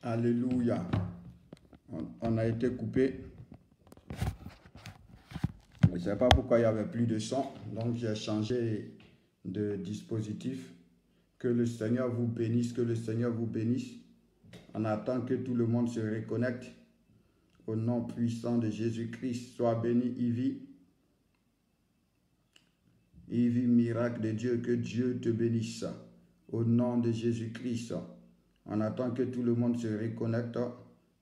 Alléluia. On a été coupé. Je ne sais pas pourquoi il n'y avait plus de son. Donc j'ai changé de dispositif. Que le Seigneur vous bénisse. Que le Seigneur vous bénisse. On attend que tout le monde se reconnecte. Au nom puissant de Jésus-Christ. Sois béni, Ivy. Ivy, miracle de Dieu. Que Dieu te bénisse. Au nom de Jésus-Christ. On attend que tout le monde se reconnecte.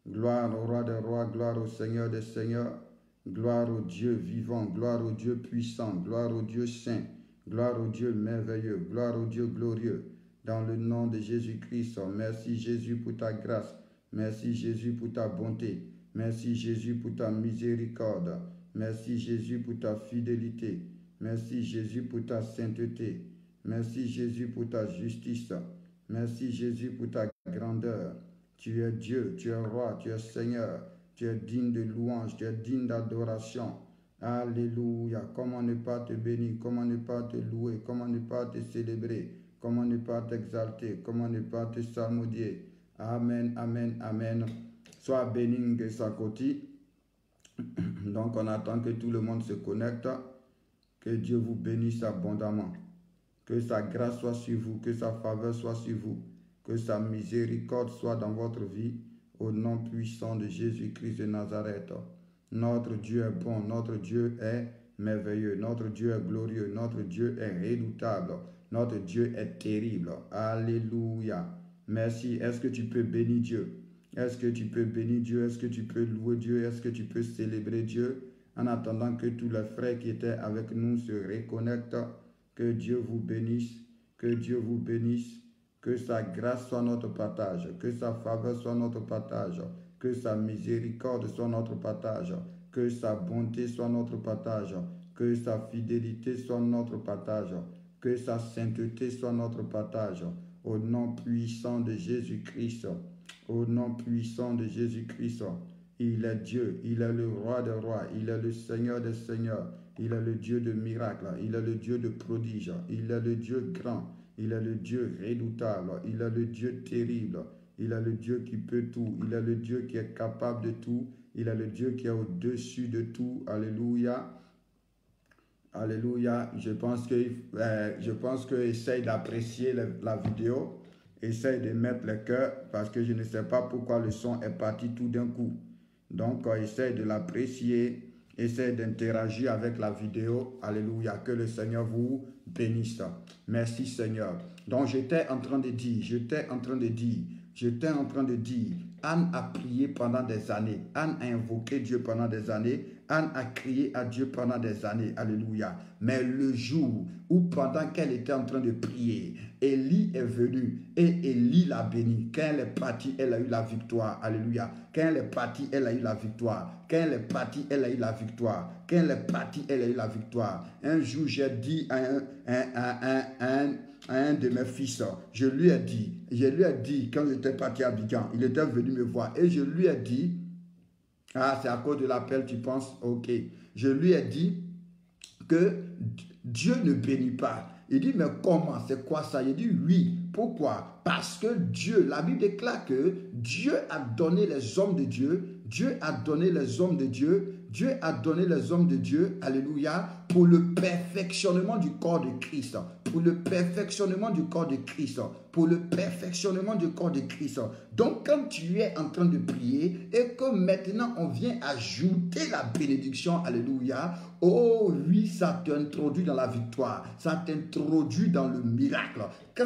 Gloire au roi des rois, gloire au Seigneur des seigneurs, gloire au Dieu vivant, gloire au Dieu puissant, gloire au Dieu saint, gloire au Dieu merveilleux, gloire au Dieu glorieux. Dans le nom de Jésus-Christ, merci Jésus pour ta grâce, merci Jésus pour ta bonté, merci Jésus pour ta miséricorde, merci Jésus pour ta fidélité, merci Jésus pour ta sainteté, merci Jésus pour ta justice, merci Jésus pour ta grandeur. Tu es Dieu, tu es roi, tu es Seigneur, tu es digne de louange, tu es digne d'adoration. Alléluia. Comment ne pas te bénir, comment ne pas te louer, comment ne pas te célébrer, comment ne pas t'exalter, comment ne pas te salmodier. Amen, amen, amen. Sois béni de sa côté. Donc on attend que tout le monde se connecte. Que Dieu vous bénisse abondamment. Que sa grâce soit sur vous, que sa faveur soit sur vous. Que sa miséricorde soit dans votre vie, au nom puissant de Jésus-Christ de Nazareth. Notre Dieu est bon, notre Dieu est merveilleux, notre Dieu est glorieux, notre Dieu est redoutable, notre Dieu est terrible. Alléluia. Merci. Est-ce que tu peux bénir Dieu? Est-ce que tu peux bénir Dieu? Est-ce que tu peux louer Dieu? Est-ce que tu peux célébrer Dieu? En attendant que tous les frères qui étaient avec nous se reconnectent, que Dieu vous bénisse, que Dieu vous bénisse. Que sa grâce soit notre partage, que sa faveur soit notre partage, que sa miséricorde soit notre partage, que sa bonté soit notre partage, que sa fidélité soit notre partage, que sa sainteté soit notre partage. Au nom puissant de Jésus-Christ, au nom puissant de Jésus-Christ, il est Dieu, il est le roi des rois, il est le Seigneur des seigneurs, il est le Dieu de miracles, il est le Dieu de prodiges, il est le Dieu grand. Il est le Dieu redoutable, il est le Dieu terrible, il est le Dieu qui peut tout, il est le Dieu qui est capable de tout, il est le Dieu qui est au-dessus de tout. Alléluia. Alléluia. Je pense que essaye d'apprécier la vidéo, essaye de mettre le cœur parce que je ne sais pas pourquoi le son est parti tout d'un coup. Donc, essaye de l'apprécier. Essayez d'interagir avec la vidéo. Alléluia. Que le Seigneur vous bénisse. Merci Seigneur. Donc j'étais en train de dire, Anne a prié pendant des années. Anne a invoqué Dieu pendant des années. Anne a crié à Dieu pendant des années. Alléluia. Mais le jour où pendant qu'elle était en train de prier, Élie est venu et Élie l'a béni. Quand elle est partie, elle a eu la victoire. Alléluia. Quand elle est partie, elle a eu la victoire. Quand elle est partie, elle a eu la victoire. Quand elle est partie, elle a eu la victoire. Un jour, j'ai dit à un de mes fils, je lui ai dit, quand j'étais parti à Abidjan, il était venu me voir et je lui ai dit, ah, c'est à cause de l'appel, tu penses? Ok. Je lui ai dit que Dieu ne bénit pas. Il dit, mais comment? C'est quoi ça? Il dit, oui. Pourquoi? Parce que Dieu, la Bible déclare que Dieu a donné les hommes de Dieu, Dieu a donné les hommes de Dieu, Dieu a donné les hommes de Dieu, alléluia, pour le perfectionnement du corps de Christ. Pour le perfectionnement du corps de Christ. Pour le perfectionnement du corps de Christ. Donc, quand tu es en train de prier et que maintenant on vient ajouter la bénédiction, alléluia, oh oui, ça t'introduit dans la victoire. Ça t'introduit dans le miracle. Quand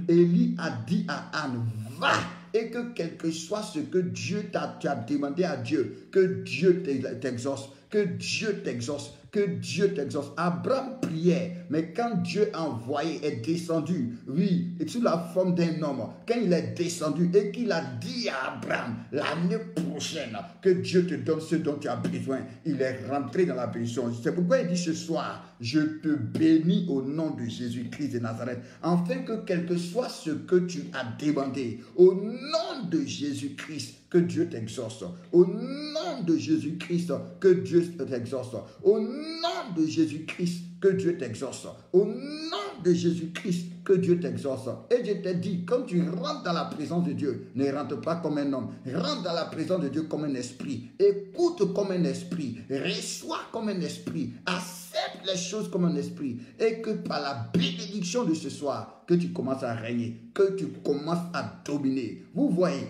Élie a dit à Anne, va! Et que quel que soit ce que Dieu tu as demandé à Dieu, que Dieu t'exauce, que Dieu t'exauce, que Dieu t'exauce. Abraham priait, mais quand Dieu a envoyé, est descendu, oui, sous la forme d'un homme, quand il est descendu et qu'il a dit à Abraham, l'année prochaine, que Dieu te donne ce dont tu as besoin, il est rentré dans la bénédiction. C'est pourquoi il dit ce soir, je te bénis au nom de Jésus-Christ de Nazareth, afin que quel que soit ce que tu as demandé, au nom de Jésus-Christ, que Dieu t'exauce. Au nom de Jésus-Christ, que Dieu t'exauce. Au nom de Jésus-Christ, que Dieu t'exauce. Au nom de Jésus-Christ, que Dieu t'exauce. Et je t'ai dit, quand tu rentres dans la présence de Dieu, ne rentre pas comme un homme. Rentre dans la présence de Dieu comme un esprit. Écoute comme un esprit. Reçois comme un esprit. Accepte les choses comme un esprit. Et que par la bénédiction de ce soir, que tu commences à régner. Que tu commences à dominer. Vous voyez,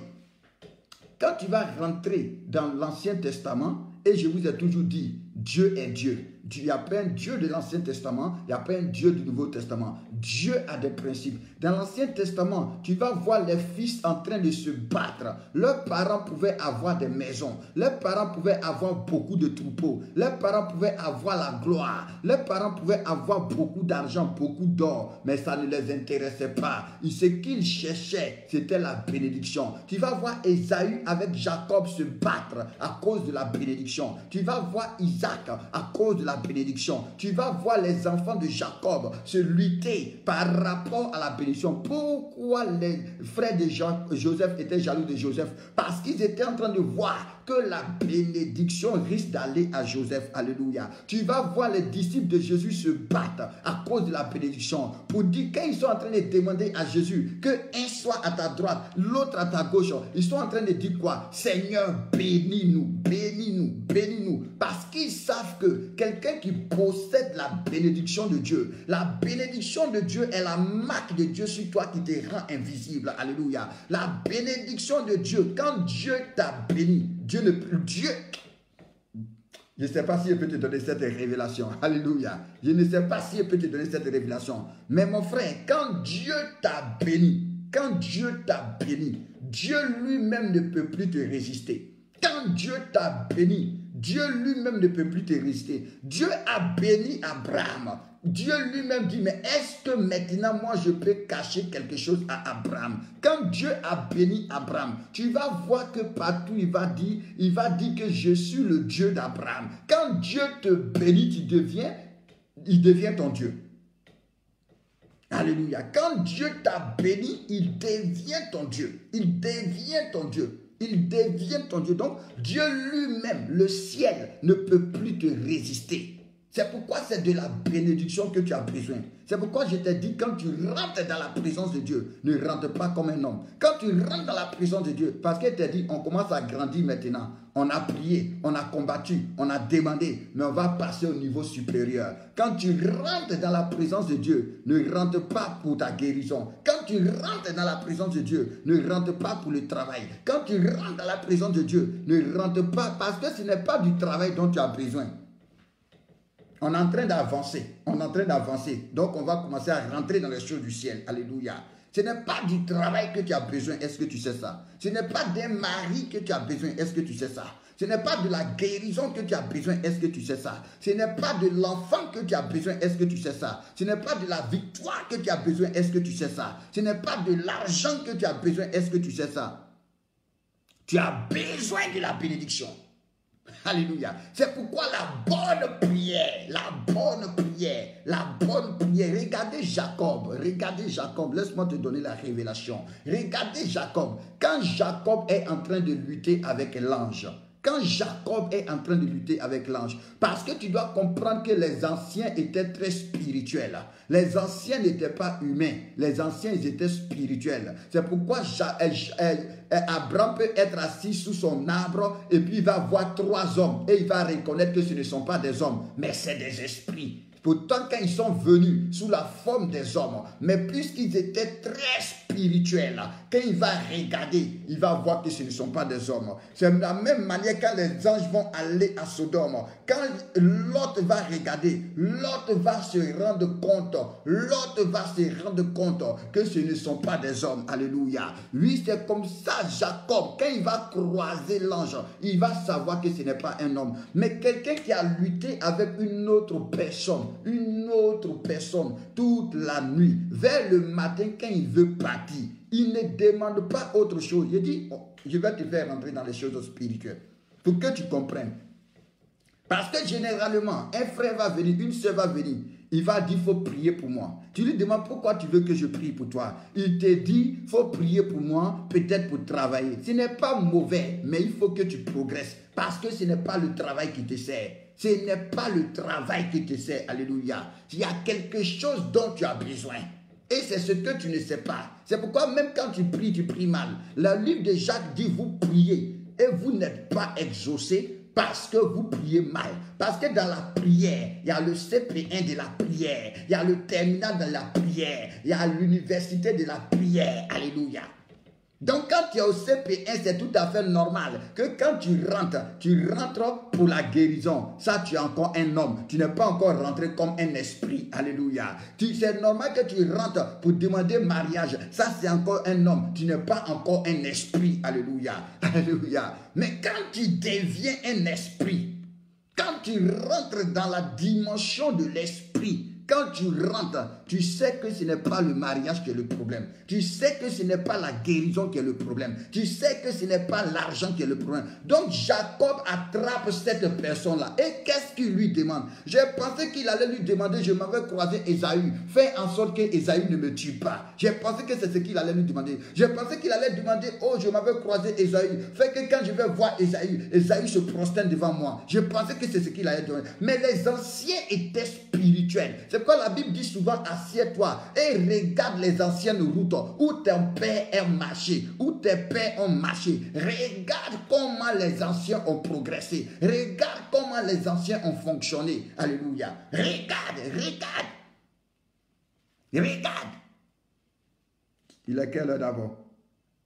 quand tu vas rentrer dans l'Ancien Testament, et je vous ai toujours dit, Dieu est Dieu. Il n'y a pas un Dieu de l'Ancien Testament, il n'y a pas un Dieu du Nouveau Testament. Dieu a des principes. Dans l'Ancien Testament, tu vas voir les fils en train de se battre. Leurs parents pouvaient avoir des maisons. Leurs parents pouvaient avoir beaucoup de troupeaux. Leurs parents pouvaient avoir la gloire. Leurs parents pouvaient avoir beaucoup d'argent, beaucoup d'or. Mais ça ne les intéressait pas. Ce qu'ils cherchaient, c'était la bénédiction. Tu vas voir Ésaü avec Jacob se battre à cause de la bénédiction. Tu vas voir Isaac à cause de la bénédiction. Tu vas voir les enfants de Jacob se lutter par rapport à la bénédiction. Pourquoi les frères de Joseph étaient jaloux de Joseph? Parce qu'ils étaient en train de voir que la bénédiction risque d'aller à Joseph. Alléluia. Tu vas voir les disciples de Jésus se battre à cause de la bénédiction. Pour dire, quand ils sont en train de demander à Jésus que un soit à ta droite, l'autre à ta gauche, ils sont en train de dire quoi? Seigneur, bénis-nous, bénis-nous, bénis-nous. Parce qu'ils savent que quelqu'un qui possède la bénédiction de Dieu, la bénédiction de Dieu est la marque de Dieu sur toi qui te rend invisible. Alléluia. La bénédiction de Dieu, quand Dieu t'a béni, je ne sais pas si je peux te donner cette révélation. Alléluia. Je ne sais pas si je peux te donner cette révélation. Mais mon frère, quand Dieu t'a béni, Dieu lui-même ne peut plus te résister. Quand Dieu t'a béni, Dieu lui-même ne peut plus te résister. Dieu a béni Abraham. Dieu lui-même dit, mais est-ce que maintenant moi je peux cacher quelque chose à Abraham? Quand Dieu a béni Abraham, tu vas voir que partout il va dire que je suis le Dieu d'Abraham. Quand Dieu te bénit, il devient ton Dieu. Alléluia. Quand Dieu t'a béni, il devient ton Dieu. Il devient ton Dieu. Il devient ton Dieu. Donc, Dieu lui-même, le ciel, ne peut plus te résister. C'est pourquoi c'est de la bénédiction que tu as besoin. C'est pourquoi je t'ai dit, quand tu rentres dans la présence de Dieu, ne rentre pas comme un homme. Quand tu rentres dans la présence de Dieu, parce qu'il t'a dit, on commence à grandir maintenant. On a prié, on a combattu, on a demandé, mais on va passer au niveau supérieur. Quand tu rentres dans la présence de Dieu, ne rentre pas pour ta guérison. Quand tu rentres dans la présence de Dieu, ne rentre pas pour le travail. Quand tu rentres dans la présence de Dieu, ne rentre pas parce que ce n'est pas du travail dont tu as besoin. On est en train d'avancer. Donc, on va commencer à rentrer dans les choses du ciel. Alléluia. Ce n'est pas du travail que tu as besoin. Est-ce que tu sais ça? Ce n'est pas d'un mari que tu as besoin. Est-ce que tu sais ça? Ce n'est pas de la guérison que tu as besoin. Est-ce que tu sais ça? Ce n'est pas de l'enfant que tu as besoin. Est-ce que tu sais ça? Ce n'est pas de la victoire que tu as besoin. Est-ce que tu sais ça? Ce n'est pas de l'argent que tu as besoin. Est-ce que tu sais ça? Tu as besoin de la bénédiction. Alléluia. C'est pourquoi la bonne prière. Regardez Jacob. Laisse-moi te donner la révélation. Regardez Jacob. Quand Jacob est en train de lutter avec l'ange. Parce que tu dois comprendre que les anciens étaient très spirituels. Les anciens n'étaient pas humains. Les anciens, ils étaient spirituels. C'est pourquoi Abraham peut être assis sous son arbre et puis il va voir 3 hommes et il va reconnaître que ce ne sont pas des hommes, mais c'est des esprits. Pourtant, quand ils sont venus sous la forme des hommes, mais puisqu'ils étaient très spirituels, quand il va regarder, il va voir que ce ne sont pas des hommes. C'est de la même manière quand les anges vont aller à Sodome. Quand l'autre va regarder, l'autre va se rendre compte que ce ne sont pas des hommes. Alléluia. Oui, c'est comme ça, Jacob, quand il va croiser l'ange, il va savoir que ce n'est pas un homme, mais quelqu'un qui a lutté avec une autre personne toute la nuit, vers le matin quand il veut partir, il ne demande pas autre chose. Il dit, je vais te faire rentrer dans les choses spirituelles pour que tu comprennes. Parce que généralement, un frère va venir, une soeur va venir, il va dire, il faut prier pour moi. Tu lui demandes pourquoi tu veux que je prie pour toi. Il te dit, il faut prier pour moi, peut-être pour travailler. Ce n'est pas mauvais, mais il faut que tu progresses. Parce que ce n'est pas le travail qui te sert. Ce n'est pas le travail qui te sert. Alléluia. Il y a quelque chose dont tu as besoin. Et c'est ce que tu ne sais pas. C'est pourquoi même quand tu pries mal. Le livre de Jacques dit, vous priez et vous n'êtes pas exaucés parce que vous priez mal. Parce que dans la prière, il y a le CP1 de la prière, il y a le terminal de la prière, il y a l'université de la prière. Alléluia. Donc quand tu es au CP1, c'est tout à fait normal que quand tu rentres pour la guérison. Ça, tu es encore un homme. Tu n'es pas encore rentré comme un esprit. Alléluia. C'est normal que tu rentres pour demander mariage. Ça, c'est encore un homme. Tu n'es pas encore un esprit. Alléluia. Alléluia. Mais quand tu deviens un esprit, quand tu rentres dans la dimension de l'esprit, quand tu rentres, tu sais que ce n'est pas le mariage qui est le problème. Tu sais que ce n'est pas la guérison qui est le problème. Tu sais que ce n'est pas l'argent qui est le problème. Donc Jacob attrape cette personne-là. Et qu'est-ce qu'il lui demande? J'ai pensé qu'il allait lui demander, je m'avais croisé Ésaü. Fais en sorte que Ésaü ne me tue pas. J'ai pensé que c'est ce qu'il allait lui demander. J'ai pensé qu'il allait demander, oh, je m'avais croisé Ésaü. Fais que quand je vais voir Ésaü, Ésaü se prosterne devant moi. Je pensais que c'est ce qu'il allait demander. Mais les anciens étaient spirituels. C'est pourquoi la Bible dit souvent, assieds-toi et regarde les anciennes routes où ton père a marché, où tes pères ont marché. Regarde comment les anciens ont progressé. Regarde comment les anciens ont fonctionné. Alléluia. Regarde. Il est quelle heure d'abord?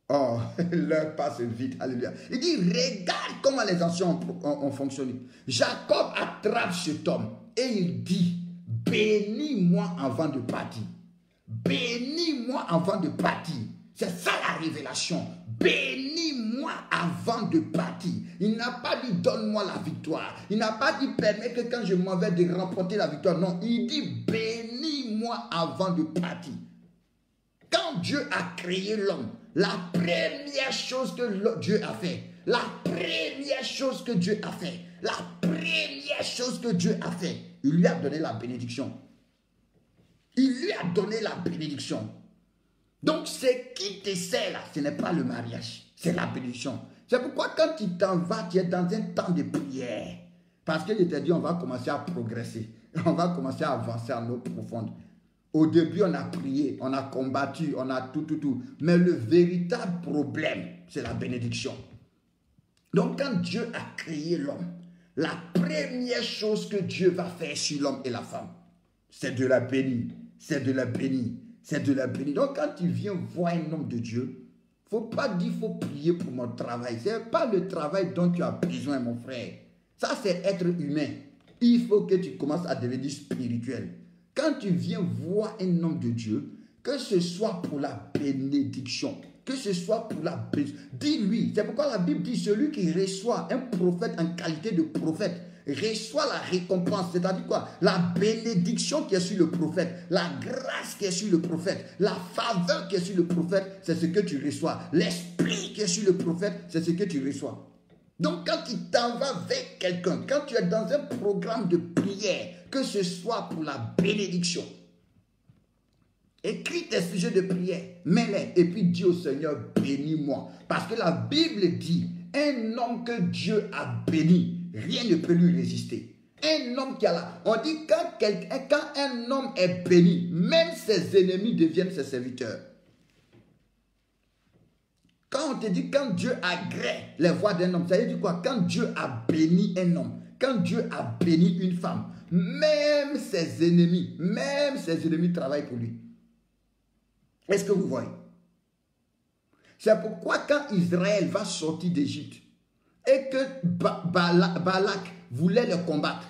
Oh, l'heure passe vite. Alléluia. Il dit, regarde comment les anciens ont fonctionné. Jacob attrape cet homme et il dit, bénis-moi avant de partir. Bénis-moi avant de partir. C'est ça la révélation. Bénis-moi avant de partir. Il n'a pas dit donne-moi la victoire. Il n'a pas dit permets que quand je m'en vais de remporter la victoire. Non, il dit bénis-moi avant de partir. Quand Dieu a créé l'homme, la première chose que Dieu a fait, il lui a donné la bénédiction. Donc, ce qui te sert là, ce n'est pas le mariage, c'est la bénédiction. C'est pourquoi quand tu t'en vas, tu es dans un temps de prière. Parce que je t'ai dit, on va commencer à progresser. On va commencer à avancer à l'eau profonde. Au début, on a prié, on a combattu, on a tout. Mais le véritable problème, c'est la bénédiction. Donc, quand Dieu a créé l'homme, la première chose que Dieu va faire sur l'homme et la femme, c'est de la bénir. Donc, quand tu viens voir un homme de Dieu, il ne faut pas dire qu'il faut prier pour mon travail. Ce n'est pas le travail dont tu as besoin, mon frère. Ça, c'est être humain. Il faut que tu commences à devenir spirituel. Quand tu viens voir un homme de Dieu, que ce soit pour la bénédiction, que ce soit pour la bénédiction, dis-lui. C'est pourquoi la Bible dit celui qui reçoit un prophète en qualité de prophète, reçoit la récompense. C'est-à-dire quoi? La bénédiction qui est sur le prophète, la grâce qui est sur le prophète, la faveur qui est sur le prophète, c'est ce que tu reçois. L'esprit qui est sur le prophète, c'est ce que tu reçois. Donc quand tu t'en vas avec quelqu'un, quand tu es dans un programme de prière, que ce soit pour la bénédiction, écris tes sujets de prière, mets-les et puis dis au Seigneur, bénis-moi. Parce que la Bible dit, un homme que Dieu a béni, rien ne peut lui résister. Un homme qui a là, on dit quand un homme est béni, même ses ennemis deviennent ses serviteurs. Quand on te dit, quand Dieu agrée les voies d'un homme, ça veut dire quoi? Quand Dieu a béni un homme, quand Dieu a béni une femme, même ses ennemis travaillent pour lui. Est-ce que vous voyez? C'est pourquoi quand Israël va sortir d'Égypte et que Balak voulait le combattre,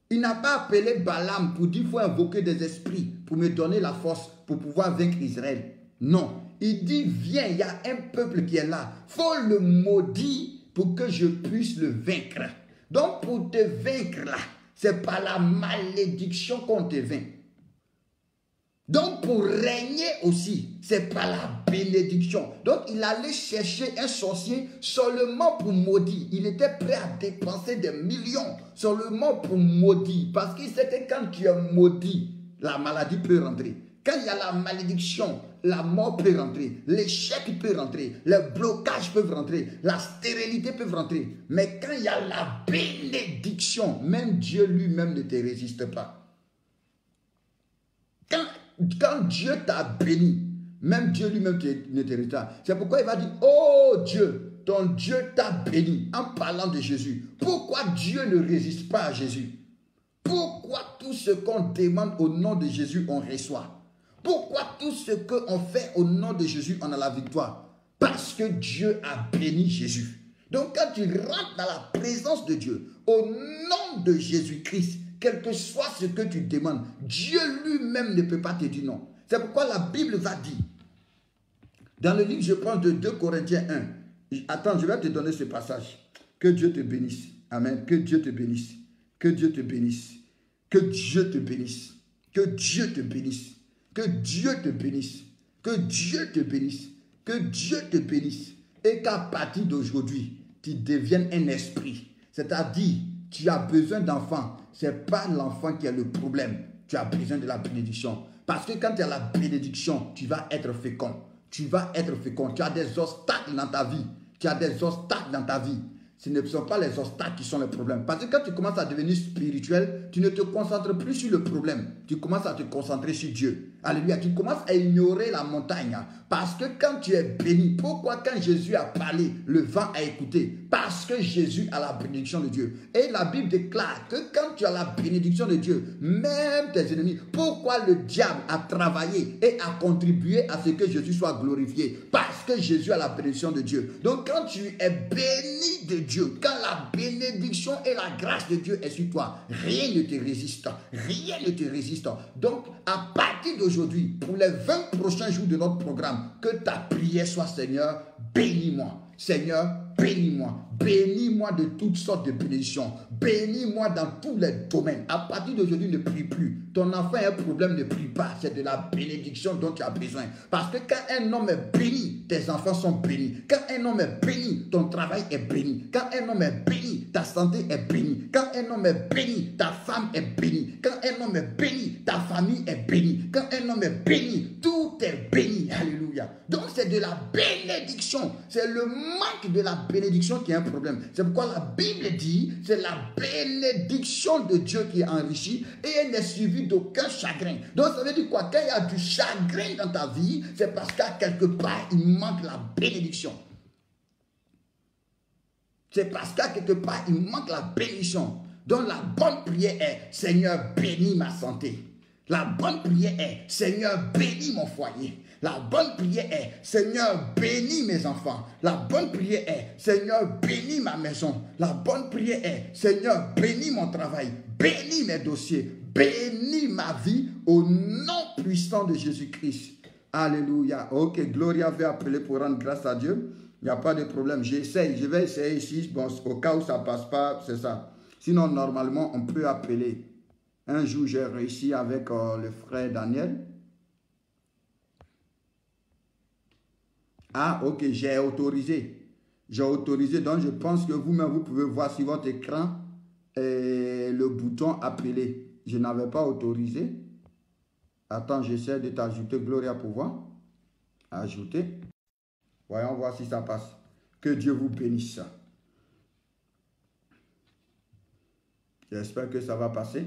il n'a pas appelé Balaam pour dire qu'il faut invoquer des esprits pour me donner la force pour pouvoir vaincre Israël. Non. Il dit, viens, il y a un peuple qui est là. Il faut le maudire pour que je puisse le vaincre. Donc, pour te vaincre là, c'est par la malédiction qu'on te vainc. Donc, pour régner aussi, c'est par la bénédiction. Donc, il allait chercher un sorcier seulement pour maudire. Il était prêt à dépenser des millions seulement pour maudire. Parce qu'il sait que quand tu es maudit, la maladie peut rentrer. Quand il y a la malédiction, la mort peut rentrer, l'échec peut rentrer, les blocages peuvent rentrer, la stérilité peut rentrer. Mais quand il y a la bénédiction, même Dieu lui-même ne te résiste pas. Quand Dieu t'a béni, même Dieu lui-même ne te résiste pas. C'est pourquoi il va dire, oh Dieu, ton Dieu t'a béni en parlant de Jésus. Pourquoi Dieu ne résiste pas à Jésus? Pourquoi tout ce qu'on demande au nom de Jésus, on reçoit? Pourquoi tout ce qu'on fait au nom de Jésus, on a la victoire? Parce que Dieu a béni Jésus. Donc quand tu rentres dans la présence de Dieu, au nom de Jésus-Christ, quel que soit ce que tu demandes, Dieu lui-même ne peut pas te dire non. C'est pourquoi la Bible va dire, dans le livre, je pense, de 2 Corinthiens 1, attends, je vais te donner ce passage. Que Dieu te bénisse. Amen. Que Dieu te bénisse. Que Dieu te bénisse. Que Dieu te bénisse. Que Dieu te bénisse. Que Dieu te bénisse. Que Dieu te bénisse. Que Dieu te bénisse. Et qu'à partir d'aujourd'hui, tu deviennes un esprit. C'est-à-dire, tu as besoin d'enfants. Ce n'est pas l'enfant qui est le problème. Tu as besoin de la bénédiction. Parce que quand tu as la bénédiction, tu vas être fécond. Tu vas être fécond. Tu as des obstacles dans ta vie. Tu as des obstacles dans ta vie. Ce ne sont pas les obstacles qui sont le problème. Parce que quand tu commences à devenir spirituel, tu ne te concentres plus sur le problème. Tu commences à te concentrer sur Dieu. Alléluia. Tu commences à ignorer la montagne. Parce que quand tu es béni, pourquoi quand Jésus a parlé, le vent a écouté? Parce que Jésus a la bénédiction de Dieu. Et la Bible déclare que quand tu as la bénédiction de Dieu, même tes ennemis, pourquoi le diable a travaillé et a contribué à ce que Jésus soit glorifié? Parce que Jésus a la bénédiction de Dieu. Donc quand tu es béni de Dieu, quand la bénédiction et la grâce de Dieu est sur toi, rien ne te résiste. Rien ne te résiste. Donc, à partir d'aujourd'hui, pour les 20 prochains jours de notre programme, que ta prière soit, Seigneur, bénis-moi. Seigneur, bénis-moi. Bénis-moi de toutes sortes de bénédictions. Bénis-moi dans tous les domaines. À partir d'aujourd'hui, ne prie plus. Ton enfant a un problème, ne prie pas. C'est de la bénédiction dont tu as besoin. Parce que quand un homme est béni, tes enfants sont bénis. Quand un homme est béni, ton travail est béni. Quand un homme est béni, ta santé est bénie. Quand un homme est béni, ta femme est bénie. Quand un homme est béni, ta famille est bénie. Quand un homme est béni, tout est béni. Alléluia. Donc c'est de la bénédiction. C'est le manque de la bénédiction qui est un problème. C'est pourquoi la Bible dit, c'est la bénédiction de Dieu qui est enrichie et elle n'est suivie d'aucun chagrin. Donc ça veut dire quoi? Quand il y a du chagrin dans ta vie, c'est parce qu'à quelque part, il manque la bénédiction. C'est parce qu'à quelque part, il manque la bénédiction. Donc la bonne prière est, Seigneur, bénis ma santé. La bonne prière est, Seigneur, bénis mon foyer. La bonne prière est, Seigneur, bénis mes enfants. La bonne prière est, Seigneur, bénis ma maison. La bonne prière est, Seigneur, bénis mon travail. Bénis mes dossiers. Bénis ma vie au nom puissant de Jésus-Christ. Alléluia. Ok, Gloria veut appeler pour rendre grâce à Dieu. Il n'y a pas de problème. J'essaye. Je vais essayer ici. Bon, au cas où ça ne passe pas, c'est ça. Sinon, normalement, on peut appeler. Un jour, j'ai réussi avec le frère Daniel. Ah, ok, j'ai autorisé. J'ai autorisé. Donc, je pense que vous-même, vous pouvez voir sur votre écran le bouton appeler. Je n'avais pas autorisé. Attends, j'essaie de t'ajouter. Gloria pour voir. Ajouter. Voyons voir si ça passe. Que Dieu vous bénisse. J'espère que ça va passer.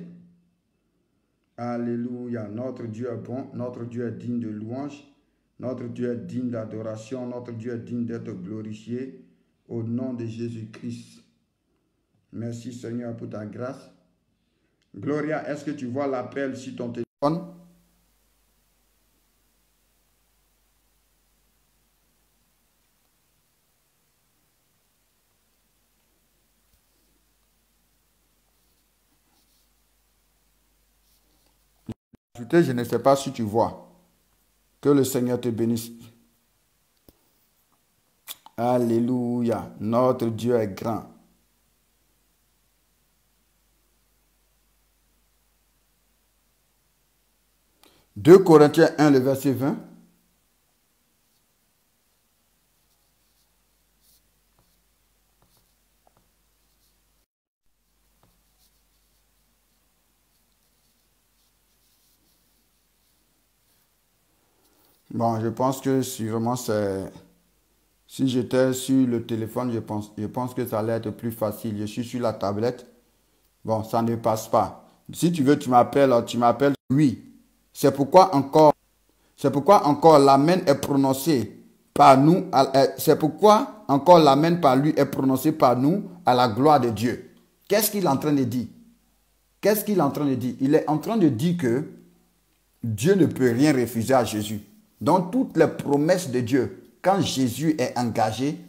Alléluia. Notre Dieu est bon. Notre Dieu est digne de louange. Notre Dieu est digne d'adoration. Notre Dieu est digne d'être glorifié. Au nom de Jésus-Christ. Merci Seigneur pour ta grâce. Gloria, est-ce que tu vois l'appel sur ton téléphone? Je ne sais pas si tu vois. Que le Seigneur te bénisse. Alléluia. Notre Dieu est grand. Deux Corinthiens 1, le verset 20. Bon, je pense que sûrement c'est... Si j'étais sur le téléphone, je pense que ça allait être plus facile. Je suis sur la tablette. Bon, ça ne passe pas. Si tu veux, tu m'appelles. Oui. C'est pourquoi encore l'amen est prononcé par nous. C'est pourquoi encore l'amen par lui est prononcé par nous à la gloire de Dieu. Qu'est-ce qu'il est en train de dire? Qu'est-ce qu'il est en train de dire? Il est en train de dire que Dieu ne peut rien refuser à Jésus. Dans toutes les promesses de Dieu, quand Jésus est engagé,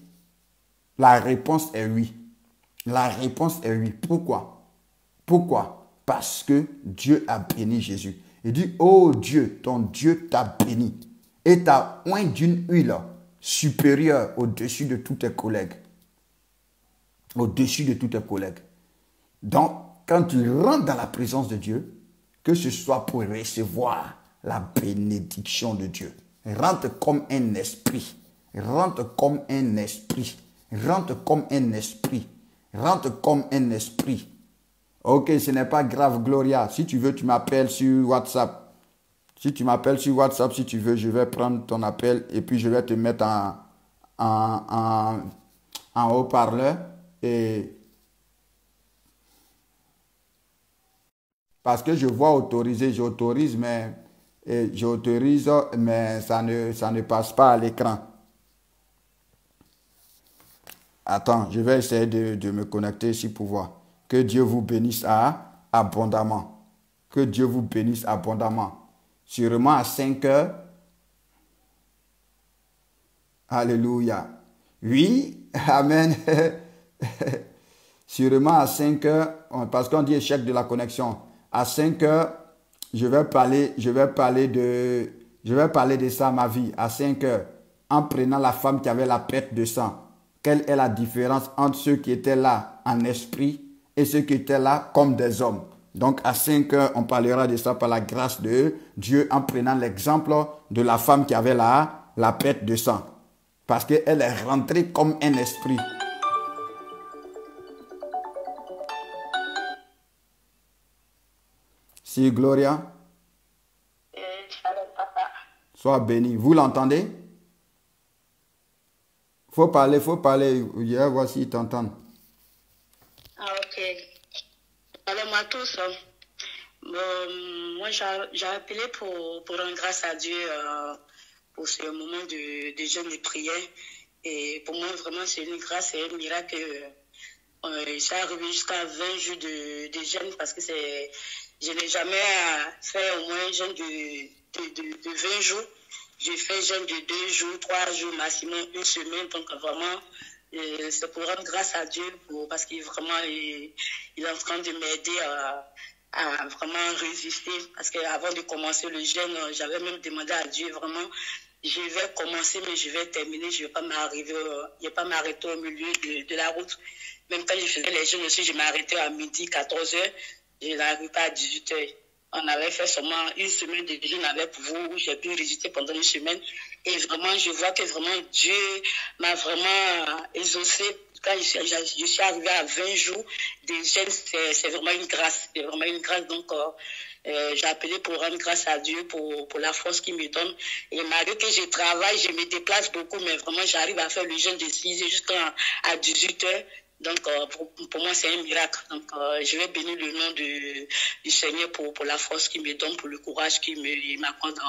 la réponse est oui. La réponse est oui. Pourquoi? Pourquoi? Parce que Dieu a béni Jésus. Il dit, oh Dieu, ton Dieu t'a béni et t'a oint d'une huile supérieure au-dessus de tous tes collègues. Au-dessus de tous tes collègues. Donc, quand tu rentres dans la présence de Dieu, que ce soit pour recevoir la bénédiction de Dieu, rentre comme un esprit. Rentre comme un esprit. Rentre comme un esprit. Rentre comme un esprit. Ok, ce n'est pas grave, Gloria. Si tu veux, tu m'appelles sur WhatsApp. Si tu m'appelles sur WhatsApp, si tu veux, je vais prendre ton appel et puis je vais te mettre en haut-parleur. Et parce que je vois autoriser, j'autorise, mais ça ne passe pas à l'écran. Attends, je vais essayer de me connecter ici pour voir. Que Dieu vous bénisse abondamment. Que Dieu vous bénisse abondamment. Sûrement à 5 heures. Alléluia. Oui, amen. Sûrement à 5 heures, parce qu'on dit échec de la connexion. À 5 heures, je vais parler de ça, ma vie. À 5 heures, en prenant la femme qui avait la perte de sang. Quelle est la différence entre ceux qui étaient là en esprit et ceux qui étaient là comme des hommes? Donc à 5 heures, on parlera de ça par la grâce de Dieu en prenant l'exemple de la femme qui avait la perte de sang. Parce qu'elle est rentrée comme un esprit. Si, Gloria. Sois béni. Vous l'entendez? Faut parler. Voici, ils t'entendent. Ah, ok. Alors, à tous, moi, j'ai appelé pour rendre grâce à Dieu pour ce moment de jeûne et de prière. Et pour moi, vraiment, c'est une grâce et un miracle. Ça arrivé jusqu'à 20 jours de jeûne parce que je n'ai jamais fait au moins un jeûne de 20 jours. J'ai fait jeûne de 2 jours, 3 jours, maximum une semaine. Donc, vraiment, c'est pour rendre grâce à Dieu parce qu'il est en train de m'aider à vraiment résister. Parce qu'avant de commencer le jeûne, j'avais même demandé à Dieu vraiment, je vais commencer, mais je vais terminer. Je ne vais pas m'arrêter au milieu de la route. Même quand je faisais les jeûnes aussi, je m'arrêtais à midi, 14 heures. Je n'arrivais pas à 18 heures. On avait fait seulement une semaine de jeûne avec vous, où j'ai pu résister pendant une semaine. Et vraiment, je vois que vraiment Dieu m'a vraiment exaucé. Quand je suis arrivée à 20 jours de jeûne, c'est vraiment une grâce. C'est vraiment une grâce. Donc, j'ai appelé pour rendre grâce à Dieu pour la force qu'il me donne. Et malgré que je travaille, je me déplace beaucoup, mais vraiment, j'arrive à faire le jeûne de 6 heures jusqu'à 18 heures. Donc, pour moi, c'est un miracle. Donc, je vais bénir le nom du Seigneur pour la force qu'il me donne, pour le courage qu'il m'accorde.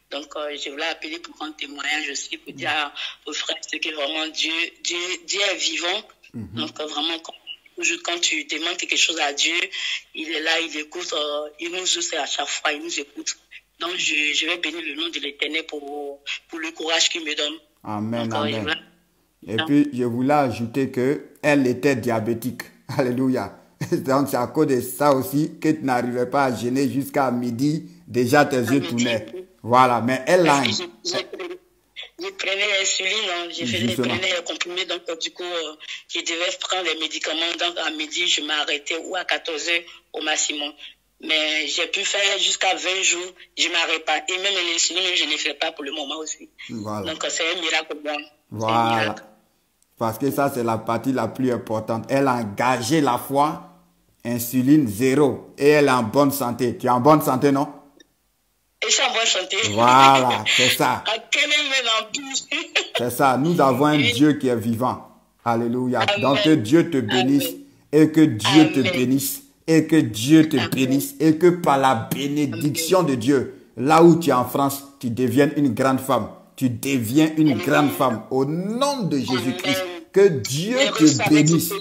Donc, je voulais appeler pour rendre témoignage aussi, pour dire aux frères que vraiment Dieu est vivant. Donc, vraiment, quand tu demandes quelque chose à Dieu, il est là, il écoute, il nous exauce à chaque fois, il nous écoute. Donc, je vais bénir le nom de l'Éternel pour le courage qu'il me donne. Amen, donc, amen. Et puis, je voulais ajouter qu'elle était diabétique. Alléluia. Donc, c'est à cause de ça aussi que tu n'arrivais pas à jeûner jusqu'à midi. Déjà, tes yeux tournaient. Voilà, mais elle a... Je prenais l'insuline, je prenais les comprimés, donc du coup, je devais prendre les médicaments. Donc, à midi, je m'arrêtais ou à 14 heures au maximum. Mais j'ai pu faire jusqu'à 20 jours, je ne m'arrête pas. Et même l'insuline, je ne le fais pas pour le moment aussi. Voilà. Donc, c'est un miracle. Voilà. Parce que ça, c'est la partie la plus importante. Elle a engagé la foi, insuline 0. Et elle est en bonne santé. Tu es en bonne santé, non? Je suis en train de chanter. Voilà, c'est ça. À quel même en plus. C'est ça. Nous avons un Dieu qui est vivant. Alléluia. Amen. Donc que Dieu te bénisse et que Dieu te bénisse et que Dieu te bénisse et que par la bénédiction de Dieu, là où tu es en France, tu deviennes une grande femme. Tu deviens une grande femme. Au nom de Jésus-Christ, que Dieu te bénisse.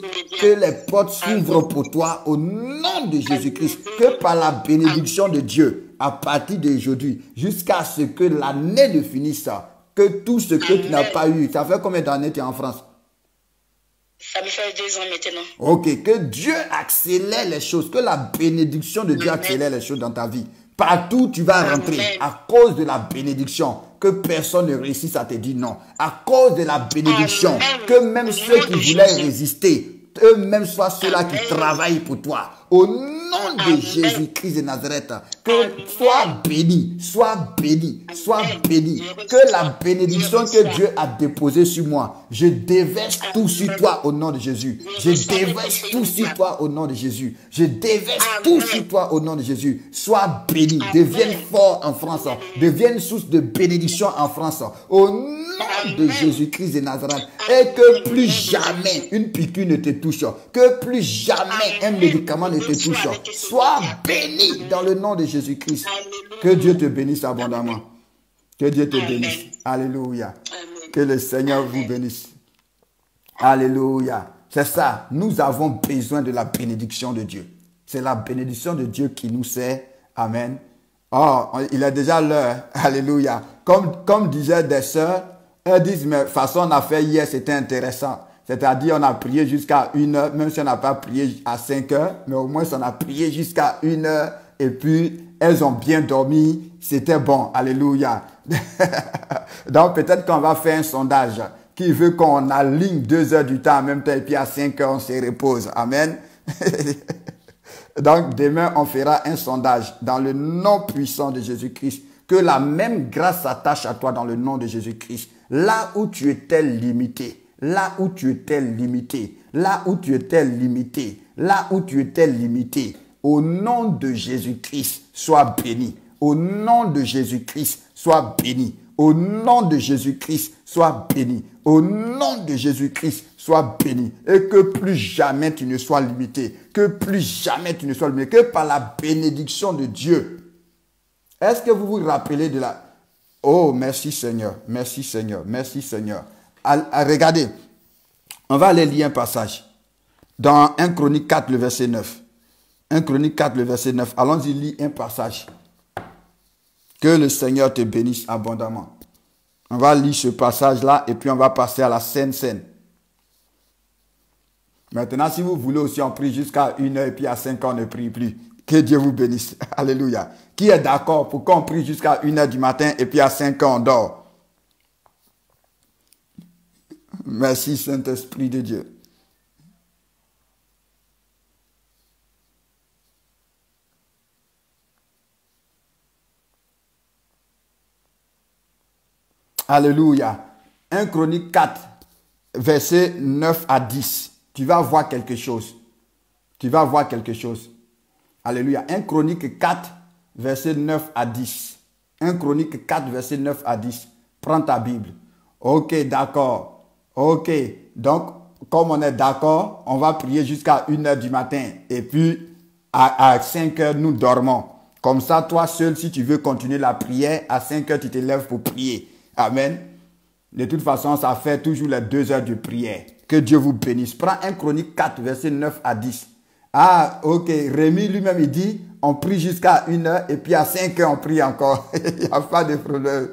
Que les portes s'ouvrent pour toi au nom de Jésus-Christ. Que par la bénédiction de Dieu, à partir d'aujourd'hui, jusqu'à ce que l'année ne finisse, que tout ce que tu n'as pas eu, ça fait combien d'années tu es en France? Ça me fait 2 ans maintenant. Ok, que Dieu accélère les choses, que la bénédiction de Dieu accélère les choses dans ta vie. Partout tu vas rentrer à cause de la bénédiction, que personne ne réussisse à te dire non. À cause de la bénédiction, que même ceux qui voulaient résister, eux-mêmes soient ceux-là qui travaillent pour toi. Au nom de Jésus-Christ de Nazareth, que sois béni, sois béni, sois béni. Que la bénédiction que Dieu a déposée sur moi, je déverse tout sur toi au nom de Jésus. Je déverse tout sur toi au nom de Jésus. Je déverse tout sur toi au nom de Jésus. Sois béni, devienne fort en France, devienne source de bénédiction en France. Au nom de Jésus-Christ de Nazareth. Et que plus jamais une piqûre ne te touche, que plus jamais un médicament ne te touche. Sois béni dans le nom de Jésus-Christ. Que Dieu te bénisse abondamment. Que Dieu te bénisse. Alléluia. Que le Seigneur vous bénisse. Alléluia. C'est ça. Nous avons besoin de la bénédiction de Dieu. C'est la bénédiction de Dieu qui nous sert. Amen. Oh, il est déjà l'heure. Alléluia. Comme disaient des sœurs, elles disent, mais de toute façon, on a fait hier, c'était intéressant. C'est-à-dire, on a prié jusqu'à 1 heure, même si on n'a pas prié à 5 heures, mais au moins, on a prié jusqu'à 1 heure, et puis, elles ont bien dormi, c'était bon. Alléluia. Donc, peut-être qu'on va faire un sondage qui veut qu'on aligne 2 heures du temps en même temps, et puis à 5 heures, on se repose. Amen. Donc, demain, on fera un sondage dans le nom puissant de Jésus-Christ. Que la même grâce s'attache à toi dans le nom de Jésus-Christ. Là où tu étais limité, là où tu étais limité, là où tu étais limité, là où tu étais limité, au nom de Jésus-Christ, sois béni. Au nom de Jésus-Christ, sois béni. Au nom de Jésus-Christ, sois béni. Au nom de Jésus-Christ, sois béni. Et que plus jamais tu ne sois limité. Que plus jamais tu ne sois limité. Que par la bénédiction de Dieu. Est-ce que vous vous rappelez de la... Oh, merci Seigneur. Merci Seigneur. Merci Seigneur. Regardez. On va aller lire un passage. Dans 1 Chronique 4, le verset 9. 1 Chronique 4, le verset 9. Allons-y, lire un passage. Que le Seigneur te bénisse abondamment. On va lire ce passage-là et puis on va passer à la Sainte Seine. Maintenant, si vous voulez aussi, on prie jusqu'à 1 heure et puis à 5 heures, on ne prie plus. Que Dieu vous bénisse. Alléluia. Qui est d'accord pour qu'on prie jusqu'à 1 heure du matin et puis à 5 heures, on dort? Merci Saint-Esprit de Dieu. Alléluia. 1 Chronique 4, verset 9 à 10. Tu vas voir quelque chose. Tu vas voir quelque chose. Alléluia. 1 Chronique 4, verset 9 à 10. 1 Chronique 4, verset 9 à 10. Prends ta Bible. Ok, d'accord. Ok. Donc, comme on est d'accord, on va prier jusqu'à 1 heure du matin. Et puis, à 5 heures, nous dormons. Comme ça, toi seul, si tu veux continuer la prière, à 5 heures, tu te lèves pour prier. Amen. De toute façon, ça fait toujours les 2 heures de prière. Que Dieu vous bénisse. Prends 1 Chronique 4, verset 9 à 10. Ah, ok. Rémi lui-même, il dit, on prie jusqu'à 1 heure et puis à 5 heures, on prie encore. Il n'y a pas de problème.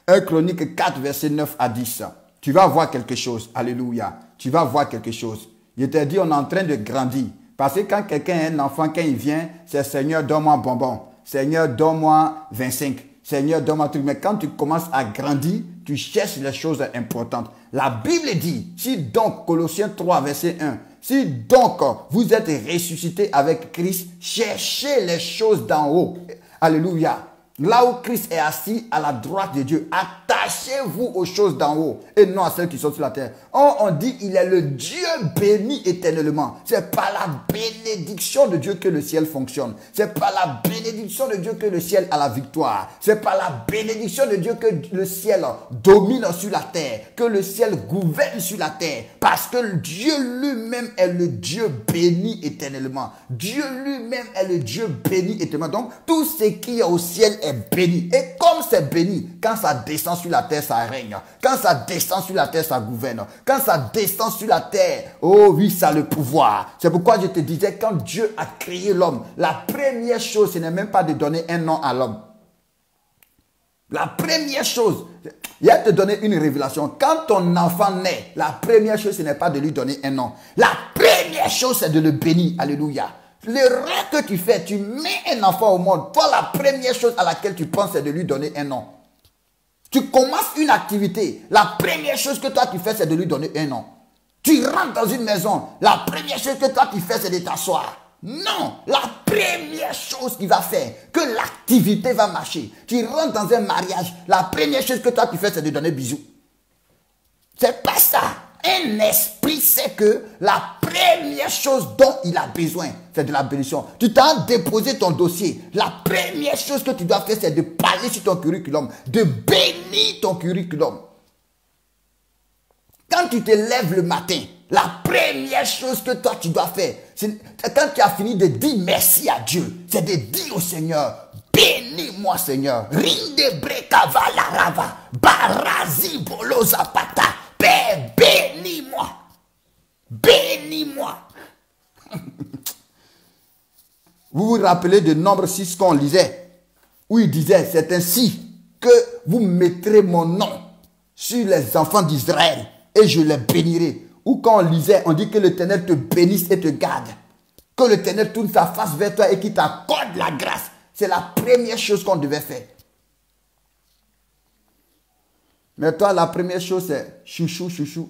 1 Chronique 4, verset 9 à 10. Tu vas voir quelque chose. Alléluia. Tu vas voir quelque chose. Je t'ai dit, on est en train de grandir. Parce que quand quelqu'un est un enfant, quand il vient, c'est Seigneur, donne-moi un bonbon. Seigneur, donne-moi 25. Seigneur, donne-moi un truc. Mais quand tu commences à grandir, tu cherches les choses importantes. La Bible dit, si donc, Colossiens 3, verset 1, si donc vous êtes ressuscité avec Christ, cherchez les choses d'en haut. Alléluia. Là où Christ est assis à la droite de Dieu, attachez-vous aux choses d'en haut et non à celles qui sont sur la terre. On dit il est le Dieu béni éternellement. C'est par la bénédiction de Dieu que le ciel fonctionne. C'est par la bénédiction de Dieu que le ciel a la victoire. C'est par la bénédiction de Dieu que le ciel domine sur la terre, que le ciel gouverne sur la terre. Parce que Dieu lui-même est le Dieu béni éternellement. Dieu lui-même est le Dieu béni éternellement. Donc tout ce qui est au ciel est béni. Et comme c'est béni, quand ça descend sur la terre, ça règne. Quand ça descend sur la terre, ça gouverne. Quand ça descend sur la terre, oh oui, ça a le pouvoir. C'est pourquoi je te disais, quand Dieu a créé l'homme, la première chose, ce n'est même pas de donner un nom à l'homme. La première chose, il y a te donner une révélation. Quand ton enfant naît, la première chose, ce n'est pas de lui donner un nom. La première chose, c'est de le bénir. Alléluia. L'erreur que tu fais, tu mets un enfant au monde. Toi, la première chose à laquelle tu penses, c'est de lui donner un nom. Tu commences une activité. La première chose que toi, tu fais, c'est de lui donner un nom. Tu rentres dans une maison. La première chose que toi, tu fais, c'est de t'asseoir. Non, la première chose qu'il va faire, que l'activité va marcher. Tu rentres dans un mariage. La première chose que toi, tu fais, c'est de donner bisous. C'est pas ça. Un esprit sait que la première chose dont il a besoin, c'est de la bénédiction. Tu t'as déposé ton dossier. La première chose que tu dois faire, c'est de parler sur ton curriculum, de bénir ton curriculum. Quand tu te lèves le matin, la première chose que toi tu dois faire, c'est quand tu as fini de dire merci à Dieu, c'est de dire au Seigneur, bénis-moi Seigneur. Rinde breka valarava, barazi bolo zapata. Père, bénis-moi. Bénis-moi. Vous vous rappelez de Nombre 6 qu'on lisait, où il disait, c'est ainsi que vous mettrez mon nom sur les enfants d'Israël et je les bénirai. Ou quand on lisait, on dit que l'Éternel te bénisse et te garde. Que l'Éternel tourne sa face vers toi et qu'il t'accorde la grâce. C'est la première chose qu'on devait faire. Mais toi, la première chose, c'est chouchou, chouchou.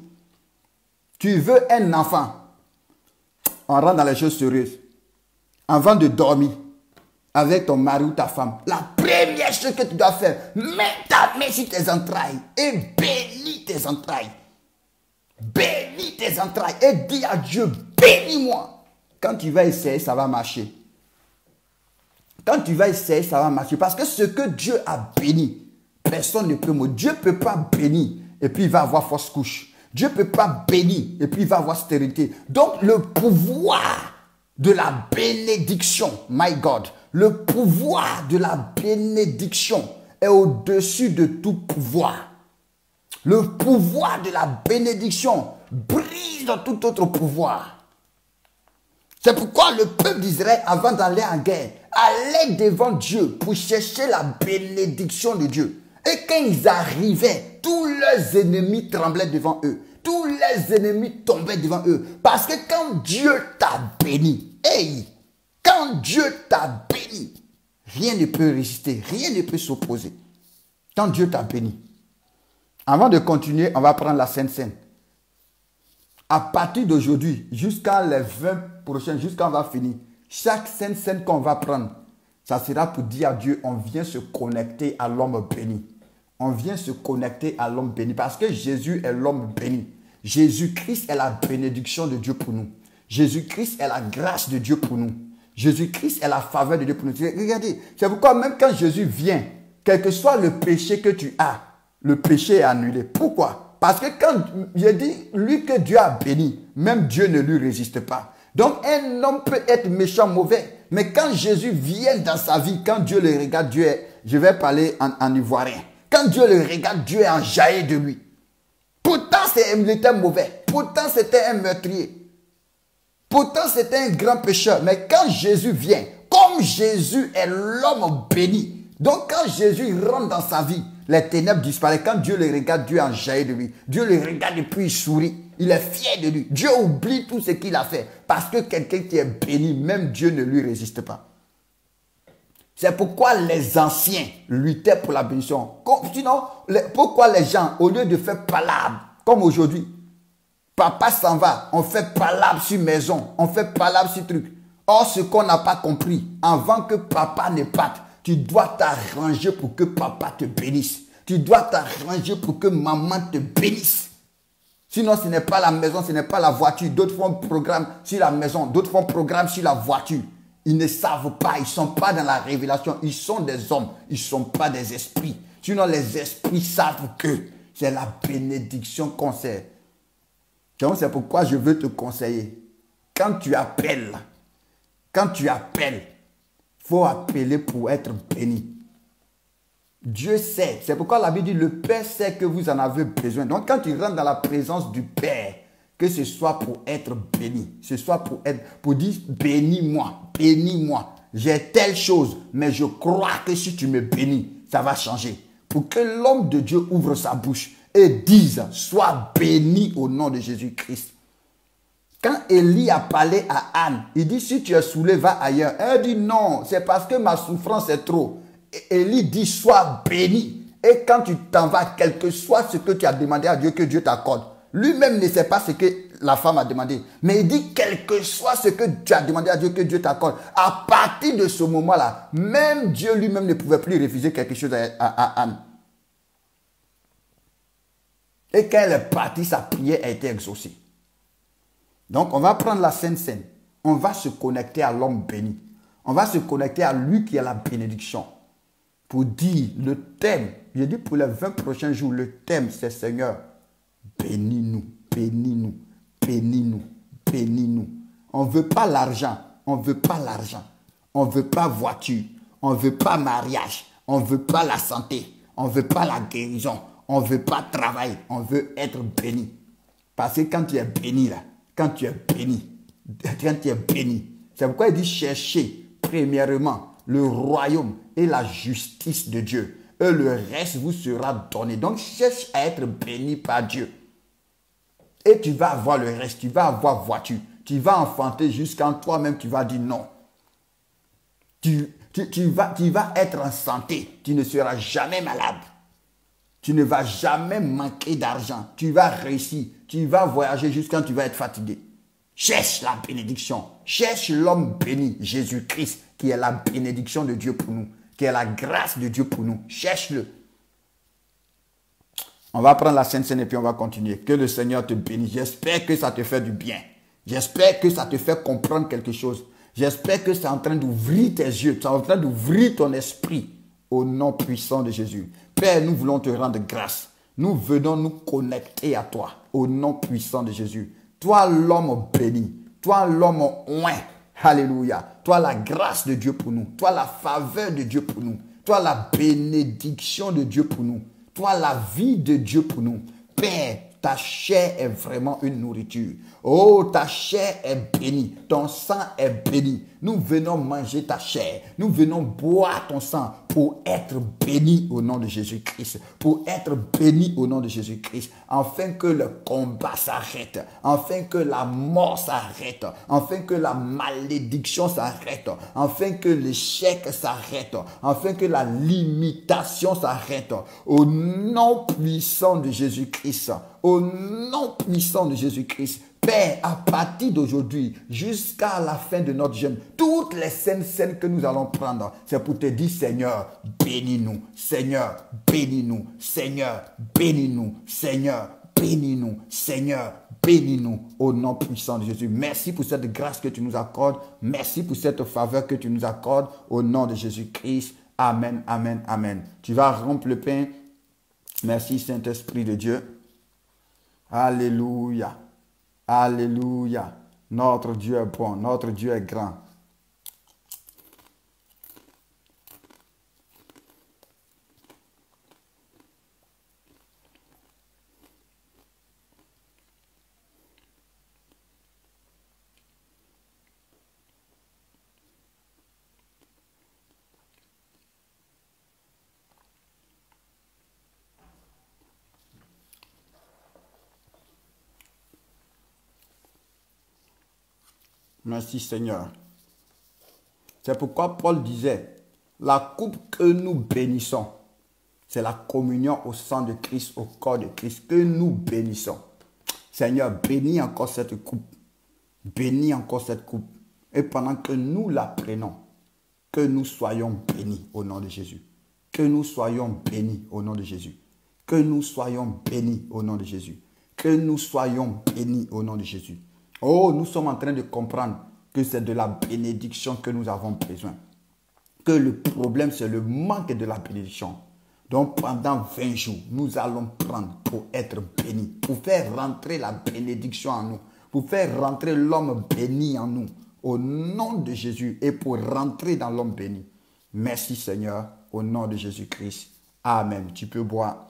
Tu veux un enfant. On rentre dans les choses sérieuses. Avant de dormir avec ton mari ou ta femme, la première chose que tu dois faire, mets ta main sur tes entrailles et bénis tes entrailles. Bénis tes entrailles et dis à Dieu, bénis-moi. Quand tu vas essayer, ça va marcher. Quand tu vas essayer, ça va marcher. Parce que ce que Dieu a béni, personne ne peut mourir. Dieu ne peut pas bénir et puis il va avoir fausse couche. Dieu ne peut pas bénir et puis il va avoir stérilité. Donc le pouvoir de la bénédiction, my God, le pouvoir de la bénédiction est au-dessus de tout pouvoir. Le pouvoir de la bénédiction brise dans tout autre pouvoir. C'est pourquoi le peuple d'Israël, avant d'aller en guerre, allait devant Dieu pour chercher la bénédiction de Dieu. Et quand ils arrivaient, tous leurs ennemis tremblaient devant eux. Tous les ennemis tombaient devant eux. Parce que quand Dieu t'a béni, hey, quand Dieu t'a béni, rien ne peut résister, rien ne peut s'opposer. Quand Dieu t'a béni. Avant de continuer, on va prendre la Sainte Seine. À partir d'aujourd'hui, jusqu'à les 20 prochaines, jusqu'à on va finir, chaque Sainte Seine qu'on va prendre, ça sera pour dire à Dieu, on vient se connecter à l'homme béni. On vient se connecter à l'homme béni parce que Jésus est l'homme béni. Jésus-Christ est la bénédiction de Dieu pour nous. Jésus-Christ est la grâce de Dieu pour nous. Jésus-Christ est la faveur de Dieu pour nous. Regardez, c'est pourquoi même quand Jésus vient, quel que soit le péché que tu as, le péché est annulé. Pourquoi? Parce que quand je dis, lui que Dieu a béni, même Dieu ne lui résiste pas. Donc un homme peut être méchant, mauvais, mais quand Jésus vient dans sa vie, quand Dieu le regarde, Dieu est, je vais parler en ivoirien. Quand Dieu le regarde, Dieu est enjaillé de lui. Pourtant, il était mauvais. Pourtant, c'était un meurtrier. Pourtant, c'était un grand pécheur. Mais quand Jésus vient, comme Jésus est l'homme béni, donc quand Jésus rentre dans sa vie, les ténèbres disparaissent. Quand Dieu le regarde, Dieu est enjaillé de lui. Dieu le regarde et puis il sourit. Il est fier de lui. Dieu oublie tout ce qu'il a fait. Parce que quelqu'un qui est béni, même Dieu ne lui résiste pas. C'est pourquoi les anciens luttaient pour la bénédiction. Sinon, pourquoi les gens, au lieu de faire palabre, comme aujourd'hui, papa s'en va, on fait palabre sur maison, on fait palabre sur truc. Or, ce qu'on n'a pas compris, avant que papa ne parte, Tu dois t'arranger pour que papa te bénisse. Tu dois t'arranger pour que maman te bénisse. Sinon, ce n'est pas la maison, ce n'est pas la voiture. D'autres font programme sur la maison, d'autres font programme sur la voiture. Ils ne savent pas, ils ne sont pas dans la révélation. Ils sont des hommes, ils ne sont pas des esprits. Sinon, les esprits savent que c'est la bénédiction qu'on sait. Donc, c'est pourquoi je veux te conseiller. Quand tu appelles, il faut appeler pour être béni. Dieu sait. C'est pourquoi la Bible dit, le Père sait que vous en avez besoin. Donc, quand tu rentres dans la présence du Père, que ce soit pour être béni, ce soit pour dire, bénis-moi, bénis-moi. J'ai telle chose, mais je crois que si tu me bénis, ça va changer. Pour que l'homme de Dieu ouvre sa bouche et dise, sois béni au nom de Jésus-Christ. Quand Élie a parlé à Anne, il dit, si tu es saoulé, va ailleurs. Elle dit, non, c'est parce que ma souffrance est trop. Et Élie dit, sois béni. Et quand tu t'en vas, quel que soit ce que tu as demandé à Dieu, que Dieu t'accorde. Lui-même ne sait pas ce que la femme a demandé. Mais il dit, quel que soit ce que tu as demandé à Dieu, que Dieu t'accorde. À partir de ce moment-là, même Dieu lui-même ne pouvait plus refuser quelque chose à Anne. Et quand elle est partie, sa prière a été exaucée. Donc, on va prendre la Sainte Seine. On va se connecter à l'homme béni. On va se connecter à lui qui a la bénédiction. Pour dire le thème, j'ai dit pour les 20 prochains jours, le thème c'est Seigneur, bénis-nous, bénis-nous, bénis-nous, bénis-nous. On ne veut pas l'argent, on ne veut pas l'argent. On ne veut pas voiture, on ne veut pas mariage, on ne veut pas la santé, on ne veut pas la guérison, on ne veut pas travail, on veut être béni. Parce que quand tu es béni là, quand tu es béni, c'est pourquoi il dit chercher premièrement le royaume et la justice de Dieu. Et le reste vous sera donné. Donc cherche à être béni par Dieu. Et tu vas avoir le reste, tu vas avoir voiture, tu vas enfanter jusqu'en toi-même, tu vas dire non. Tu vas être en santé, tu ne seras jamais malade. Tu ne vas jamais manquer d'argent. Tu vas réussir. Tu vas voyager jusqu'à quand tu vas être fatigué. Cherche la bénédiction. Cherche l'homme béni, Jésus-Christ, qui est la bénédiction de Dieu pour nous, qui est la grâce de Dieu pour nous. Cherche-le. On va prendre la Sainte Seine et puis on va continuer. Que le Seigneur te bénisse. J'espère que ça te fait du bien. J'espère que ça te fait comprendre quelque chose. J'espère que c'est en train d'ouvrir tes yeux. C'est en train d'ouvrir ton esprit. Au nom puissant de Jésus. Père, nous voulons te rendre grâce. Nous venons nous connecter à toi. Au nom puissant de Jésus. Toi l'homme béni. Toi l'homme oint. Alléluia. Toi la grâce de Dieu pour nous. Toi la faveur de Dieu pour nous. Toi la bénédiction de Dieu pour nous. Toi la vie de Dieu pour nous. Père, ta chair est vraiment une nourriture. Oh, ta chair est bénie. Ton sang est béni. Nous venons manger ta chair. Nous venons boire ton sang pour être bénis au nom de Jésus-Christ. Pour être bénis au nom de Jésus-Christ. Afin que le combat s'arrête. Afin que la mort s'arrête. Afin que la malédiction s'arrête. Afin que l'échec s'arrête. Afin que la limitation s'arrête. Au nom puissant de Jésus-Christ. Au nom puissant de Jésus-Christ. Père, à partir d'aujourd'hui, jusqu'à la fin de notre jeûne, toutes les scènes que nous allons prendre, c'est pour te dire, Seigneur, bénis-nous. Seigneur, bénis-nous. Seigneur, bénis-nous. Seigneur, bénis-nous. Seigneur, bénis-nous. Au nom puissant de Jésus. Merci pour cette grâce que tu nous accordes. Merci pour cette faveur que tu nous accordes. Au nom de Jésus-Christ. Amen, amen, amen. Tu vas rompre le pain. Merci, Saint-Esprit de Dieu. Alléluia. Alléluia. Notre Dieu est bon. Notre Dieu est grand. Merci Seigneur. C'est pourquoi Paul disait, la coupe que nous bénissons, c'est la communion au sang de Christ, au corps de Christ, que nous bénissons. Seigneur, bénis encore cette coupe. Bénis encore cette coupe. Et pendant que nous la prenons, Que nous soyons bénis au nom de Jésus. Que nous soyons bénis au nom de Jésus. Que nous soyons bénis au nom de Jésus. Que nous soyons bénis au nom de Jésus. Oh, nous sommes en train de comprendre que c'est de la bénédiction que nous avons besoin. Que le problème, c'est le manque de la bénédiction. Donc, pendant 20 jours, nous allons prendre pour être bénis, pour faire rentrer la bénédiction en nous, pour faire rentrer l'homme béni en nous, au nom de Jésus, et pour rentrer dans l'homme béni. Merci Seigneur, au nom de Jésus-Christ. Amen. Tu peux boire.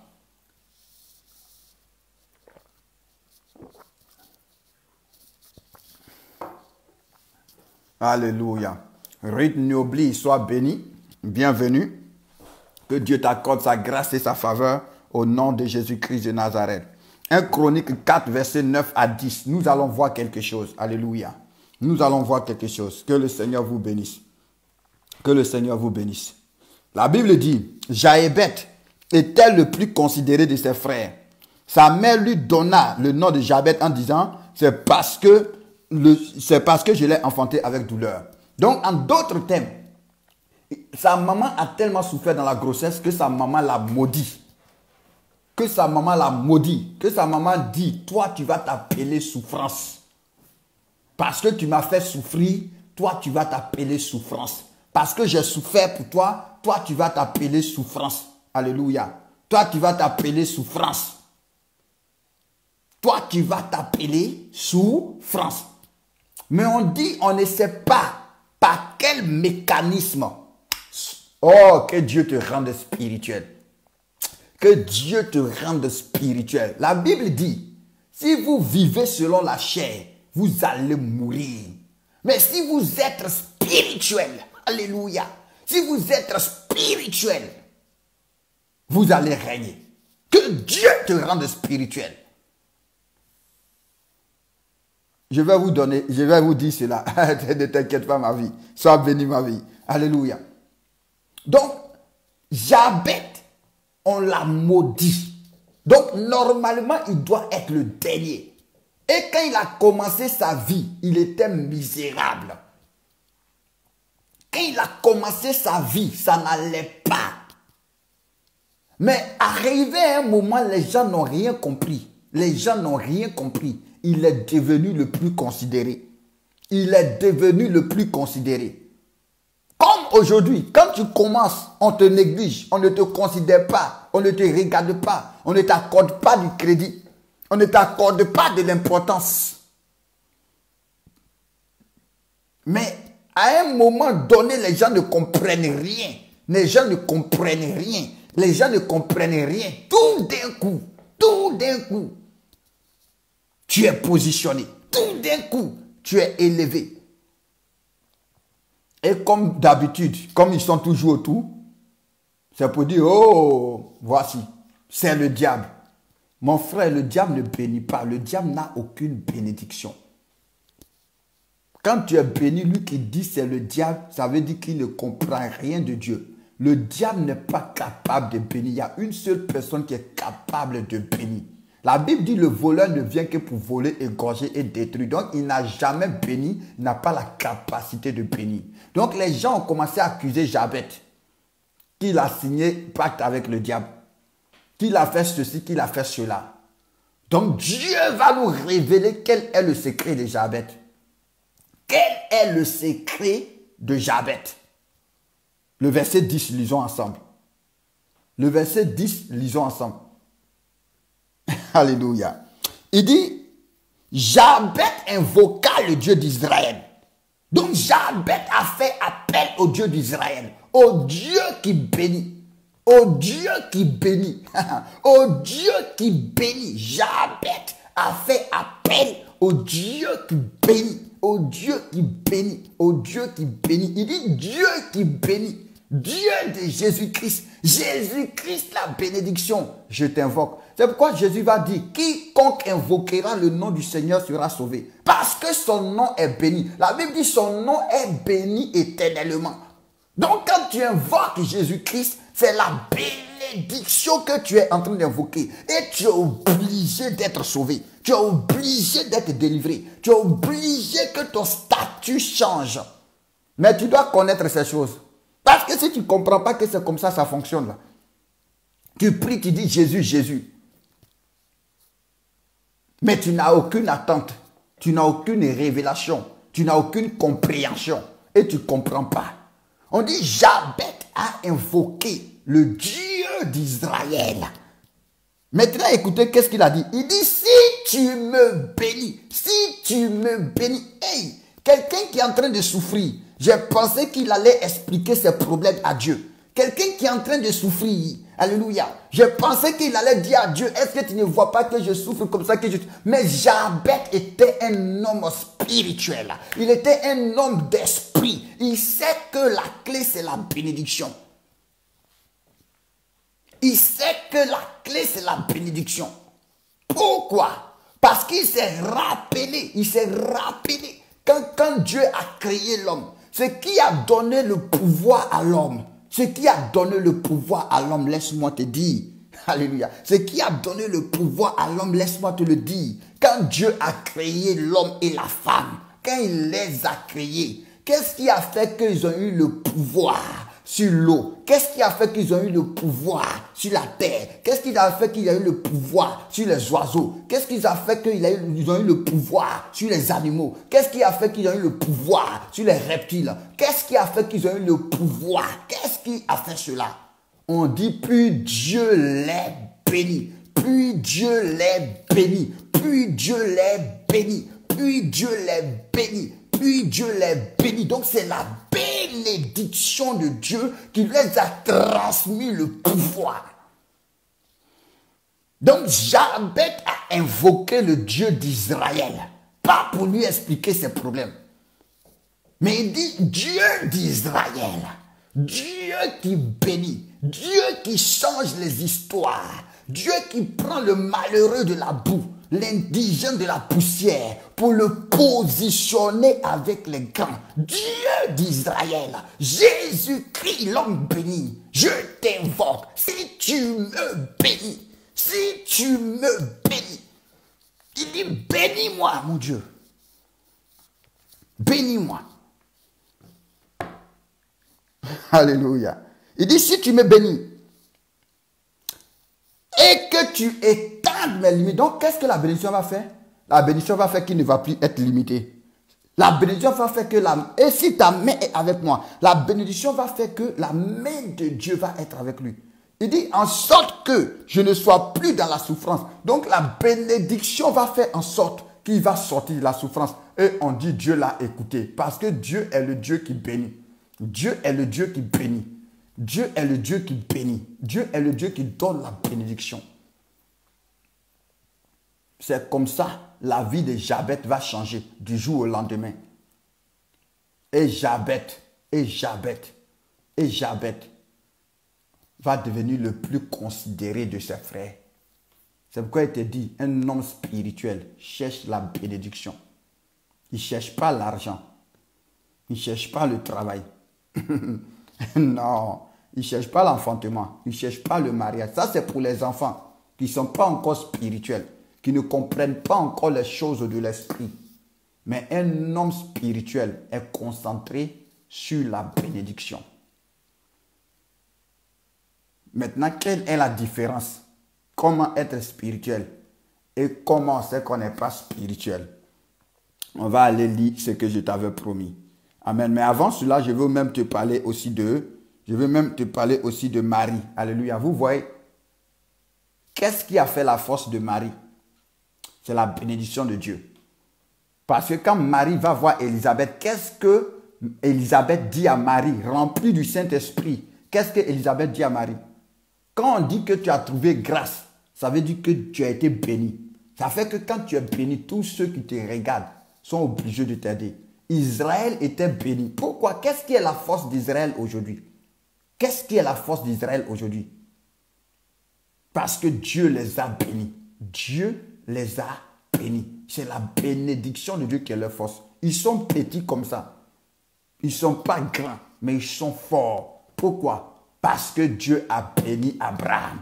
Alléluia. Ruth Nobly, sois béni. Bienvenue. Que Dieu t'accorde sa grâce et sa faveur au nom de Jésus-Christ de Nazareth. 1 Chronique 4, verset 9 à 10. Nous allons voir quelque chose. Alléluia. Nous allons voir quelque chose. Que le Seigneur vous bénisse. Que le Seigneur vous bénisse. La Bible dit, Jaébet était le plus considéré de ses frères. Sa mère lui donna le nom de Jaébet en disant, c'est parce que je l'ai enfanté avec douleur. Donc, en d'autres termes, sa maman a tellement souffert dans la grossesse que sa maman l'a maudit. Que sa maman l'a maudit. Que sa maman dit, toi tu vas t'appeler souffrance. Parce que tu m'as fait souffrir, toi tu vas t'appeler souffrance. Parce que j'ai souffert pour toi, toi tu vas t'appeler souffrance. Alléluia. Toi tu vas t'appeler souffrance. Toi tu vas t'appeler souffrance. Mais on dit, on ne sait pas par quel mécanisme. Oh, que Dieu te rende spirituel. Que Dieu te rende spirituel. La Bible dit, si vous vivez selon la chair, vous allez mourir. Mais si vous êtes spirituel, alléluia, si vous êtes spirituel, vous allez régner. Que Dieu te rende spirituel. Je vais vous dire cela. Ne t'inquiète pas, ma vie. Sois béni, ma vie. Alléluia. Donc, Jaébet, on l'a maudit. Donc, normalement, il doit être le dernier. Et quand il a commencé sa vie, il était misérable. Quand il a commencé sa vie, ça n'allait pas. Mais arrivé à un moment, les gens n'ont rien compris. Les gens n'ont rien compris. Il est devenu le plus considéré. Il est devenu le plus considéré. Comme aujourd'hui, quand tu commences, on te néglige, on ne te considère pas, on ne te regarde pas, on ne t'accorde pas du crédit, on ne t'accorde pas de l'importance. Mais à un moment donné, les gens ne comprennent rien. Les gens ne comprennent rien. Les gens ne comprennent rien. Tout d'un coup, tu es positionné. Tout d'un coup, tu es élevé. Et comme d'habitude, comme ils sont toujours autour, c'est pour dire, oh, voici, c'est le diable. Mon frère, le diable ne bénit pas. Le diable n'a aucune bénédiction. Quand tu es béni, lui qui dit c'est le diable, ça veut dire qu'il ne comprend rien de Dieu. Le diable n'est pas capable de bénir. Il y a une seule personne qui est capable de bénir. La Bible dit le voleur ne vient que pour voler, égorger et détruire. Donc, il n'a jamais béni, il n'a pas la capacité de bénir. Donc, les gens ont commencé à accuser Jaébet, qu'il a signé pacte avec le diable, qu'il a fait ceci, qu'il a fait cela. Donc, Dieu va nous révéler quel est le secret de Jaébet. Quel est le secret de Jaébet? Le verset 10, lisons ensemble. Le verset 10, lisons ensemble. Alléluia. Il dit, Jaébet invoqua le Dieu d'Israël. Donc Jaébet a fait appel au Dieu d'Israël, au Dieu qui bénit, au Dieu qui bénit, au Dieu qui bénit. Jaébet a fait appel au Dieu qui bénit, au Dieu qui bénit, au Dieu qui bénit. Il dit Dieu qui bénit. Dieu de Jésus-Christ. Jésus-Christ, la bénédiction. Je t'invoque. C'est pourquoi Jésus va dire, quiconque invoquera le nom du Seigneur sera sauvé. Parce que son nom est béni. La Bible dit, son nom est béni éternellement. Donc, quand tu invoques Jésus-Christ, c'est la bénédiction que tu es en train d'invoquer. Et tu es obligé d'être sauvé. Tu es obligé d'être délivré. Tu es obligé que ton statut change. Mais tu dois connaître ces choses. Parce que si tu ne comprends pas que c'est comme ça fonctionne là. Tu pries, tu dis Jésus, Jésus. Mais tu n'as aucune attente. Tu n'as aucune révélation. Tu n'as aucune compréhension. Et tu ne comprends pas. On dit Jabez a invoqué le Dieu d'Israël. Maintenant, écoutez, qu'est-ce qu'il a dit? Il dit, si tu me bénis, hey, quelqu'un qui est en train de souffrir, j'ai pensé qu'il allait expliquer ses problèmes à Dieu. Quelqu'un qui est en train de souffrir, alléluia, j'ai pensé qu'il allait dire à Dieu, est-ce que tu ne vois pas que je souffre comme ça que je... Mais Jabez était un homme spirituel, il était un homme d'esprit, il sait que la clé c'est la bénédiction. Il sait que la clé, c'est la bénédiction. Pourquoi? Parce qu'il s'est rappelé, quand Dieu a créé l'homme, ce qui a donné le pouvoir à l'homme, laisse-moi te dire, alléluia, ce qui a donné le pouvoir à l'homme, laisse-moi te le dire, quand Dieu a créé l'homme et la femme, quand il les a créés, qu'est-ce qui a fait qu'ils ont eu le pouvoir sur l'eau? Qu'est-ce qui a fait qu'ils ont eu le pouvoir sur la terre? Qu'est-ce qui a fait qu'il y a eu le pouvoir sur les oiseaux? Qu'est-ce qui a fait qu'ils ont eu le pouvoir sur les animaux? Qu'est-ce qui a fait qu'ils ont eu le pouvoir sur les reptiles? Qu'est-ce qui a fait qu'ils ont eu le pouvoir? Qu'est-ce qui a fait cela? On dit, puis Dieu les bénit, puis Dieu les bénit, puis Dieu les bénit, puis Dieu les bénit. Puis Dieu les bénit. Donc c'est la bénédiction de Dieu qui les a transmis le pouvoir. Donc Jabez a invoqué le Dieu d'Israël. Pas pour lui expliquer ses problèmes. Mais il dit Dieu d'Israël. Dieu qui bénit. Dieu qui change les histoires. Dieu qui prend le malheureux de la boue, l'indigent de la poussière, pour le positionner avec les grands. Dieu d'Israël, Jésus-Christ, l'homme béni, je t'invoque. Si tu me bénis, il dit bénis-moi, mon Dieu. Bénis-moi. Alléluia. Il dit si tu me bénis, et que tu étendes mes limites. Donc, qu'est-ce que la bénédiction va faire? La bénédiction va faire qu'il ne va plus être limité. La bénédiction va faire que et si ta main est avec moi, la bénédiction va faire que la main de Dieu va être avec lui. Il dit en sorte que je ne sois plus dans la souffrance. Donc, la bénédiction va faire en sorte qu'il va sortir de la souffrance. Et on dit Dieu l'a écouté. Parce que Dieu est le Dieu qui bénit. Dieu est le Dieu qui bénit. Dieu est le Dieu qui bénit. Dieu est le Dieu qui donne la bénédiction. C'est comme ça, la vie de Jabez va changer du jour au lendemain. Et Jabez va devenir le plus considéré de ses frères. C'est pourquoi il te dit, un homme spirituel cherche la bénédiction. Il ne cherche pas l'argent. Il ne cherche pas le travail. Non. Il ne cherche pas l'enfantement, il ne cherche pas le mariage. Ça, c'est pour les enfants qui ne sont pas encore spirituels, qui ne comprennent pas encore les choses de l'esprit. Mais un homme spirituel est concentré sur la bénédiction. Maintenant, quelle est la différence? Comment être spirituel et comment c'est qu'on n'est pas spirituel? On va aller lire ce que je t'avais promis. Amen. Mais avant cela, je veux même te parler aussi de Marie. Alléluia. Vous voyez, qu'est-ce qui a fait la force de Marie? C'est la bénédiction de Dieu. Parce que quand Marie va voir Élisabeth, qu'est-ce que Élisabeth dit à Marie, remplie du Saint-Esprit? Qu'est-ce que Élisabeth dit à Marie? Quand on dit que tu as trouvé grâce, ça veut dire que tu as été béni. Ça fait que quand tu es béni, tous ceux qui te regardent sont obligés de t'aider. Israël était béni. Pourquoi? Qu'est-ce qui est la force d'Israël aujourd'hui? Qu'est-ce qui est la force d'Israël aujourd'hui? Parce que Dieu les a bénis. Dieu les a bénis. C'est la bénédiction de Dieu qui est leur force. Ils sont petits comme ça. Ils ne sont pas grands, mais ils sont forts. Pourquoi? Parce que Dieu a béni Abraham.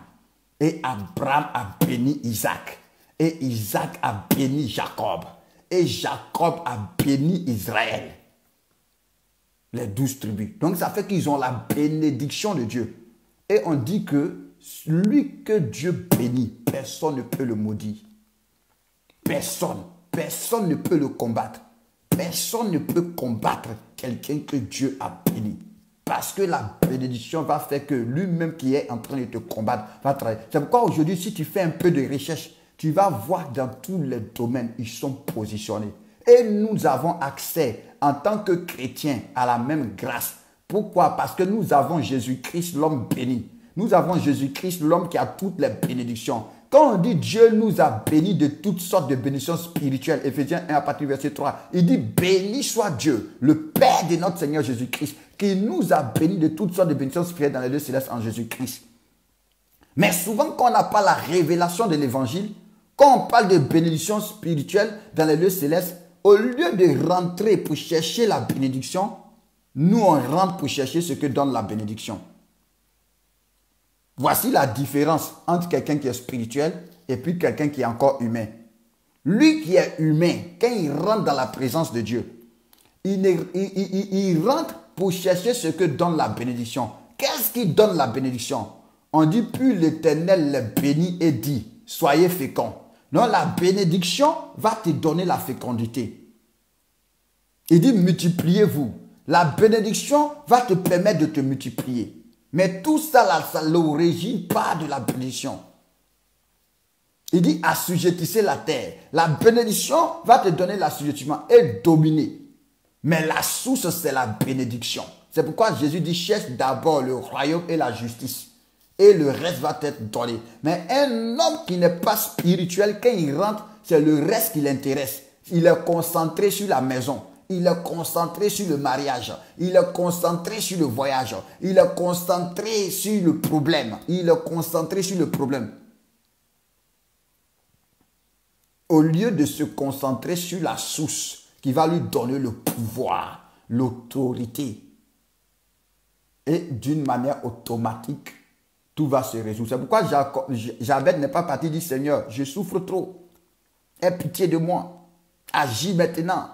Et Abraham a béni Isaac. Et Isaac a béni Jacob. Et Jacob a béni Israël. Les 12 tribus. Donc ça fait qu'ils ont la bénédiction de Dieu. Et on dit que celui que Dieu bénit, personne ne peut le maudire. Personne. Personne ne peut le combattre. Personne ne peut combattre quelqu'un que Dieu a béni. Parce que la bénédiction va faire que lui-même qui est en train de te combattre va travailler. C'est pourquoi aujourd'hui, si tu fais un peu de recherche, tu vas voir dans tous les domaines, ils sont positionnés. Et nous avons accès en tant que chrétiens à la même grâce. Pourquoi? Parce que nous avons Jésus-Christ, l'homme béni. Nous avons Jésus-Christ, l'homme qui a toutes les bénédictions. Quand on dit Dieu nous a bénis de toutes sortes de bénédictions spirituelles, Éphésiens 1 à partir du verset 3, il dit béni soit Dieu, le Père de notre Seigneur Jésus-Christ, qui nous a bénis de toutes sortes de bénédictions spirituelles dans les lieux célestes en Jésus-Christ. Mais souvent, quand on n'a pas la révélation de l'évangile, quand on parle de bénédictions spirituelles dans les lieux célestes, au lieu de rentrer pour chercher la bénédiction, nous on rentre pour chercher ce que donne la bénédiction. Voici la différence entre quelqu'un qui est spirituel et puis quelqu'un qui est encore humain. Lui qui est humain, quand il rentre dans la présence de Dieu, il rentre pour chercher ce que donne la bénédiction. Qu'est-ce qui donne la bénédiction? On dit, puis l'Éternel les bénit et dit, soyez féconds. Donc la bénédiction va te donner la fécondité. Il dit, multipliez-vous. La bénédiction va te permettre de te multiplier. Mais tout ça, là, ça l'origine pas de la bénédiction. Il dit, assujettissez la terre. La bénédiction va te donner l'assujettissement et dominer. Mais la source, c'est la bénédiction. C'est pourquoi Jésus dit, cherche d'abord le royaume et la justice. Et le reste va t'être donné. Mais un homme qui n'est pas spirituel, quand il rentre, c'est le reste qui l'intéresse. Il est concentré sur la maison. Il est concentré sur le mariage. Il est concentré sur le voyage. Il est concentré sur le problème. Il est concentré sur le problème. Au lieu de se concentrer sur la source qui va lui donner le pouvoir, l'autorité. Et d'une manière automatique, tout va se résoudre. C'est pourquoi Jabez n'est pas parti dire, Seigneur, je souffre trop. Aie pitié de moi. Agis maintenant.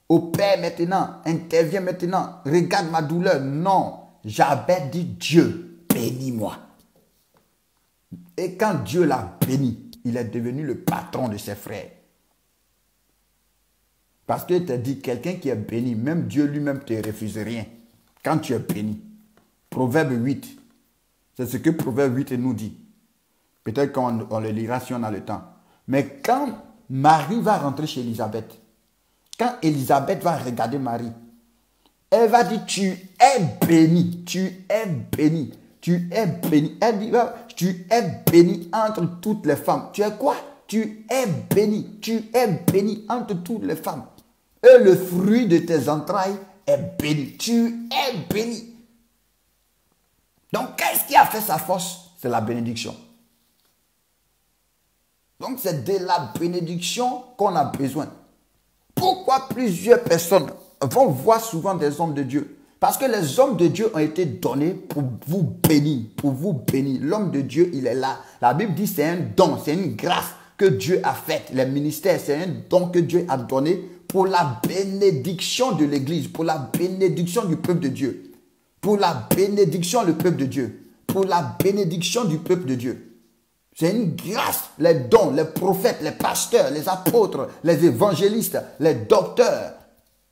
Opère maintenant, interviens maintenant, regarde ma douleur. Non, Jabez dit Dieu, bénis-moi. Et quand Dieu l'a béni, il est devenu le patron de ses frères. Parce qu'il te dit, quelqu'un qui est béni, même Dieu lui-même ne te refuse rien. Quand tu es béni. Proverbe 8, c'est ce que Proverbe 8 nous dit. Peut-être qu'on le lira si on a le temps. Mais quand Marie va rentrer chez Élisabeth, quand Élisabeth va regarder Marie, elle va dire, tu es bénie, tu es bénie, tu es bénie. Elle dit, tu es bénie entre toutes les femmes. Tu es quoi? Tu es bénie entre toutes les femmes. Et le fruit de tes entrailles est béni. Tu es bénie. Donc, qu'est-ce qui a fait sa force? C'est la bénédiction. Donc, c'est de la bénédiction qu'on a besoin. Pourquoi plusieurs personnes vont voir souvent des hommes de Dieu? Parce que les hommes de Dieu ont été donnés pour vous bénir, pour vous bénir. L'homme de Dieu, il est là. La Bible dit c'est un don, c'est une grâce que Dieu a faite. Les ministères, c'est un don que Dieu a donné pour la bénédiction de l'Église, pour la bénédiction du peuple de Dieu. Pour la bénédiction du peuple de Dieu. Pour la bénédiction du peuple de Dieu. C'est une grâce, les dons, les prophètes, les pasteurs, les apôtres, les évangélistes, les docteurs.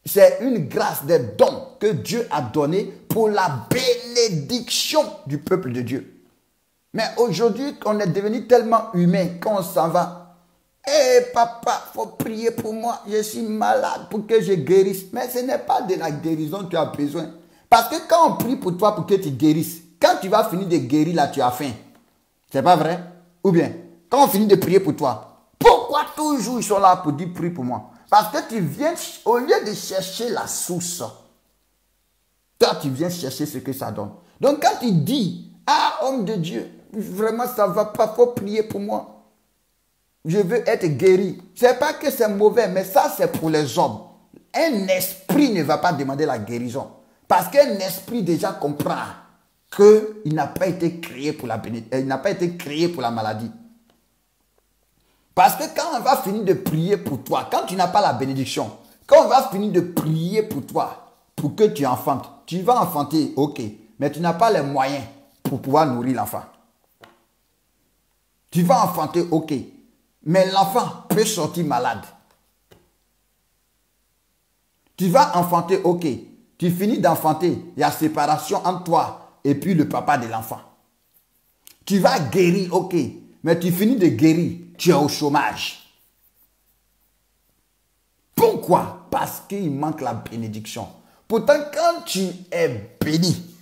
C'est une grâce des dons que Dieu a donné pour la bénédiction du peuple de Dieu. Mais aujourd'hui, on est devenu tellement humain qu'on s'en va. Hé papa, il faut prier pour moi, je suis malade pour que je guérisse. Mais ce n'est pas de la guérison que tu as besoin. Parce que quand on prie pour toi pour que tu guérisses, quand tu vas finir de guérir là, tu as faim. C'est pas vrai? Ou bien, quand on finit de prier pour toi, pourquoi toujours ils sont là pour dire prie pour moi? Parce que tu viens, au lieu de chercher la source, toi tu viens chercher ce que ça donne. Donc quand tu dis, ah homme de Dieu, vraiment ça ne va pas, il faut prier pour moi. Je veux être guéri. Ce n'est pas que c'est mauvais, mais ça c'est pour les hommes. Un esprit ne va pas demander la guérison. Parce qu'un esprit déjà comprend qu'il n'a pas été créé pour il n'a pas été créé pour la maladie. Parce que quand on va finir de prier pour toi, quand tu n'as pas la bénédiction, quand on va finir de prier pour toi, pour que tu enfantes, Tu vas enfanter, ok, mais tu n'as pas les moyens pour pouvoir nourrir l'enfant. Tu vas enfanter, ok, mais l'enfant peut sortir malade. Tu vas enfanter, ok, tu finis d'enfanter, il y a séparation entre toi et puis le papa de l'enfant. Tu vas guérir, ok, mais tu finis de guérir, tu es au chômage. Pourquoi? Parce qu'il manque la bénédiction. Pourtant, quand tu es béni,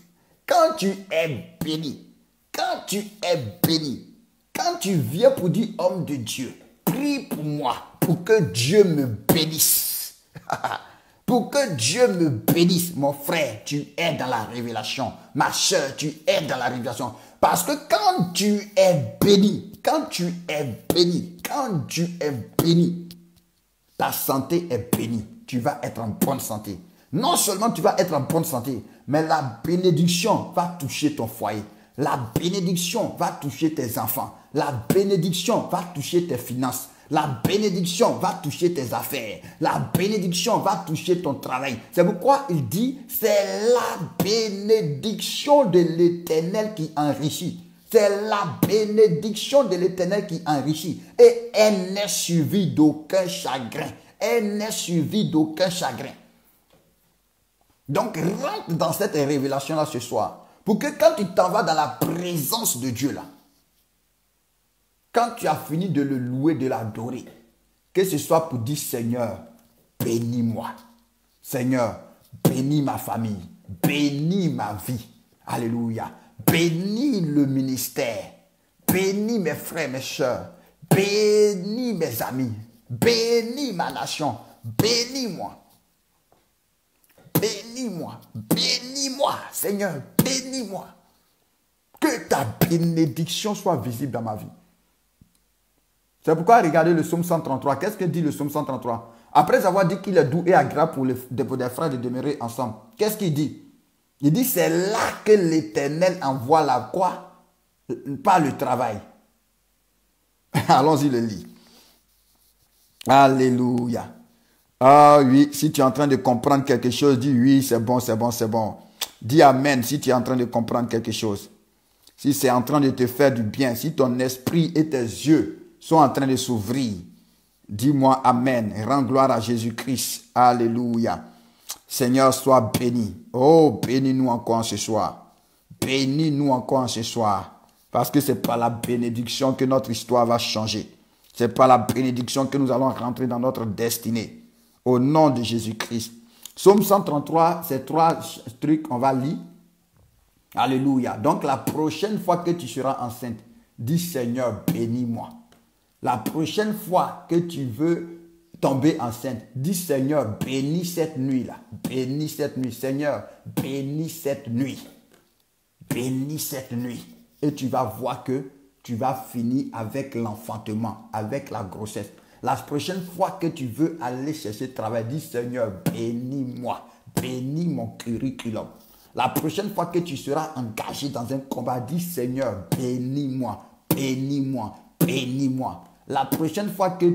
quand tu es béni, quand tu es béni, quand tu viens pour dire homme de Dieu, prie pour moi, pour que Dieu me bénisse. Pour que Dieu me bénisse, mon frère, tu es dans la révélation. Ma soeur, tu es dans la révélation. Parce que quand tu es béni, quand tu es béni, quand tu es béni, ta santé est bénie. Tu vas être en bonne santé. Non seulement tu vas être en bonne santé, mais la bénédiction va toucher ton foyer. La bénédiction va toucher tes enfants. La bénédiction va toucher tes finances. La bénédiction va toucher tes affaires. La bénédiction va toucher ton travail. C'est pourquoi il dit, c'est la bénédiction de l'Éternel qui enrichit. C'est la bénédiction de l'Éternel qui enrichit. Et elle n'est suivie d'aucun chagrin. Elle n'est suivie d'aucun chagrin. Donc, rentre dans cette révélation-là ce soir. Pour que quand tu t'en vas dans la présence de Dieu là, quand tu as fini de le louer, de l'adorer, que ce soit pour dire Seigneur, bénis-moi. Seigneur, bénis ma famille. Bénis ma vie. Alléluia. Bénis le ministère. Bénis mes frères, mes soeurs. Bénis mes amis. Bénis ma nation. Bénis-moi. Bénis-moi. Bénis-moi. Seigneur, bénis-moi. Que ta bénédiction soit visible dans ma vie. C'est pourquoi regardez le psaume 133. Qu'est-ce que dit le psaume 133? Après avoir dit qu'il est doux et agréable pour des frères de demeurer ensemble. Qu'est-ce qu'il dit? Il dit c'est là que l'Éternel envoie la quoi? Pas le travail. Allons-y le lire. Alléluia. Ah oui, si tu es en train de comprendre quelque chose, dis oui, c'est bon, c'est bon, c'est bon. Dis amen si tu es en train de comprendre quelque chose. Si c'est en train de te faire du bien, si ton esprit et tes yeux sont en train de s'ouvrir. Dis-moi amen. Rends gloire à Jésus-Christ. Alléluia. Seigneur, sois béni. Oh, bénis-nous encore ce soir. Bénis-nous encore ce soir. Parce que c'est par la bénédiction que notre histoire va changer. C'est par la bénédiction que nous allons rentrer dans notre destinée. Au nom de Jésus-Christ. Psaume 133, ces trois trucs, on va lire. Alléluia. Donc la prochaine fois que tu seras enceinte, dis Seigneur, bénis-moi. La prochaine fois que tu veux tomber enceinte, dis Seigneur, bénis cette nuit-là. Bénis cette nuit. Seigneur, bénis cette nuit. Bénis cette nuit. Et tu vas voir que tu vas finir avec l'enfantement, avec la grossesse. La prochaine fois que tu veux aller chercher travail, dis Seigneur, bénis-moi. Bénis mon curriculum. La prochaine fois que tu seras engagé dans un combat, dis Seigneur, bénis-moi. Bénis-moi. Bénis-moi. La prochaine fois que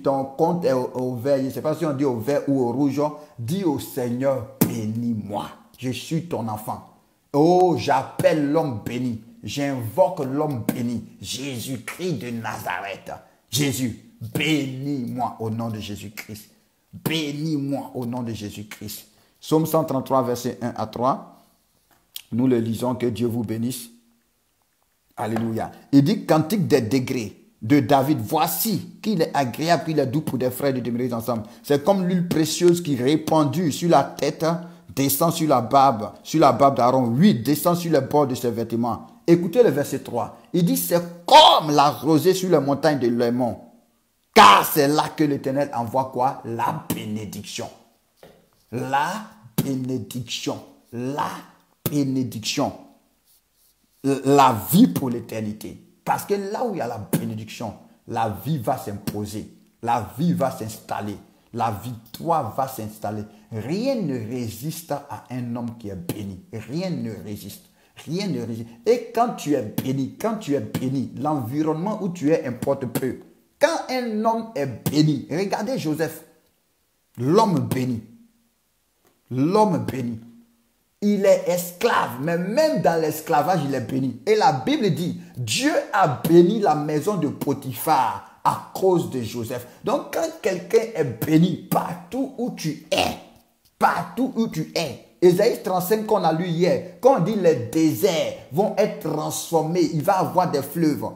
ton compte est au vert, je ne sais pas si on dit au vert ou au rouge, dis au Seigneur, bénis-moi. Je suis ton enfant. Oh, j'appelle l'homme béni. J'invoque l'homme béni. Jésus-Christ de Nazareth. Jésus, bénis-moi au nom de Jésus-Christ. Bénis-moi au nom de Jésus-Christ. Psaume 133, versets 1 à 3. Nous le lisons, que Dieu vous bénisse. Alléluia. Il dit, cantique des degrés de David, voici qu'il est agréable, qu'il est doux pour des frères de demeurer ensemble. C'est comme l'huile précieuse qui répandue sur la tête, descend sur la barbe d'Aaron. Oui, descend sur les bords de ses vêtements. Écoutez le verset 3. Il dit, c'est comme la rosée sur les montagnes de l'Hermon. Car c'est là que l'Éternel envoie quoi? La bénédiction. La bénédiction. La bénédiction. La vie pour l'éternité. Parce que là où il y a la bénédiction, la vie va s'imposer. La vie va s'installer. La victoire va s'installer. Rien ne résiste à un homme qui est béni. Rien ne résiste. Rien ne résiste. Et quand tu es béni, l'environnement où tu es importe peu. Quand un homme est béni, regardez Joseph, l'homme béni. L'homme béni. Il est esclave, mais même dans l'esclavage, il est béni. Et la Bible dit, Dieu a béni la maison de Potiphar à cause de Joseph. Donc, quand quelqu'un est béni partout où tu es, Ésaïe 35 qu'on a lu hier, quand on dit les déserts vont être transformés, il va avoir des fleuves.